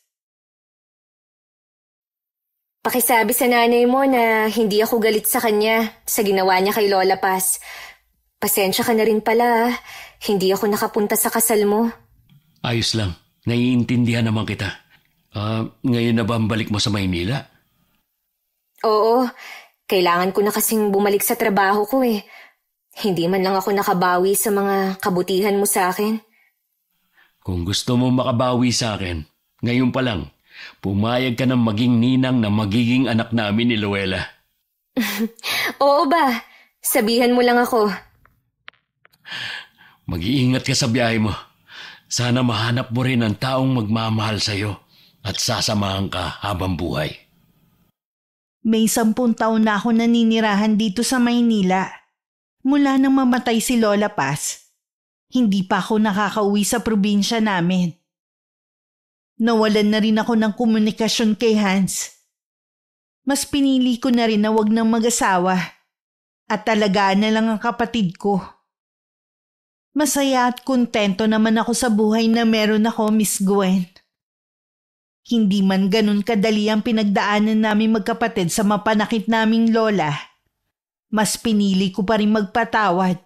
Pakisabi sa nanay mo na hindi ako galit sa kanya sa ginawa niya kay Lola Paz. Pasensya ka na rin pala. Hindi ako nakapunta sa kasal mo. Ayos lang. Naiintindihan naman kita. Ngayon na ba ang balik mo sa Maynila? Oo. Kailangan ko na kasing bumalik sa trabaho ko eh. Hindi man lang ako nakabawi sa mga kabutihan mo sa akin. Kung gusto mo makabawi sa akin, ngayon pa lang, pumayag ka ng maging ninang na magiging anak namin ni Luella. Oo ba? Sabihan mo lang ako. Mag-iingat ka sa biyahe mo. Sana mahanap mo rin ang taong magmamahal sa'yo at sasamahan ka habang buhay. May 10 taon na ako naninirahan dito sa Maynila. Mula nang mamatay si Lola Paz, hindi pa ako nakakauwi sa probinsya namin. Nawalan na rin ako ng komunikasyon kay Hans. Mas pinili ko na rin na wag nang mag-asawa at talagaan na lang ang kapatid ko. Masaya at kontento naman ako sa buhay na meron ako, Miss Gwen. Hindi man ganun kadali ang pinagdaanan namin magkapatid sa mapanakit naming lola. Mas pinili ko pa rin magpatawad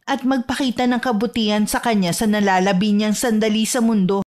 at magpakita ng kabutihan sa kanya sa nalalabi niyang sandali sa mundo.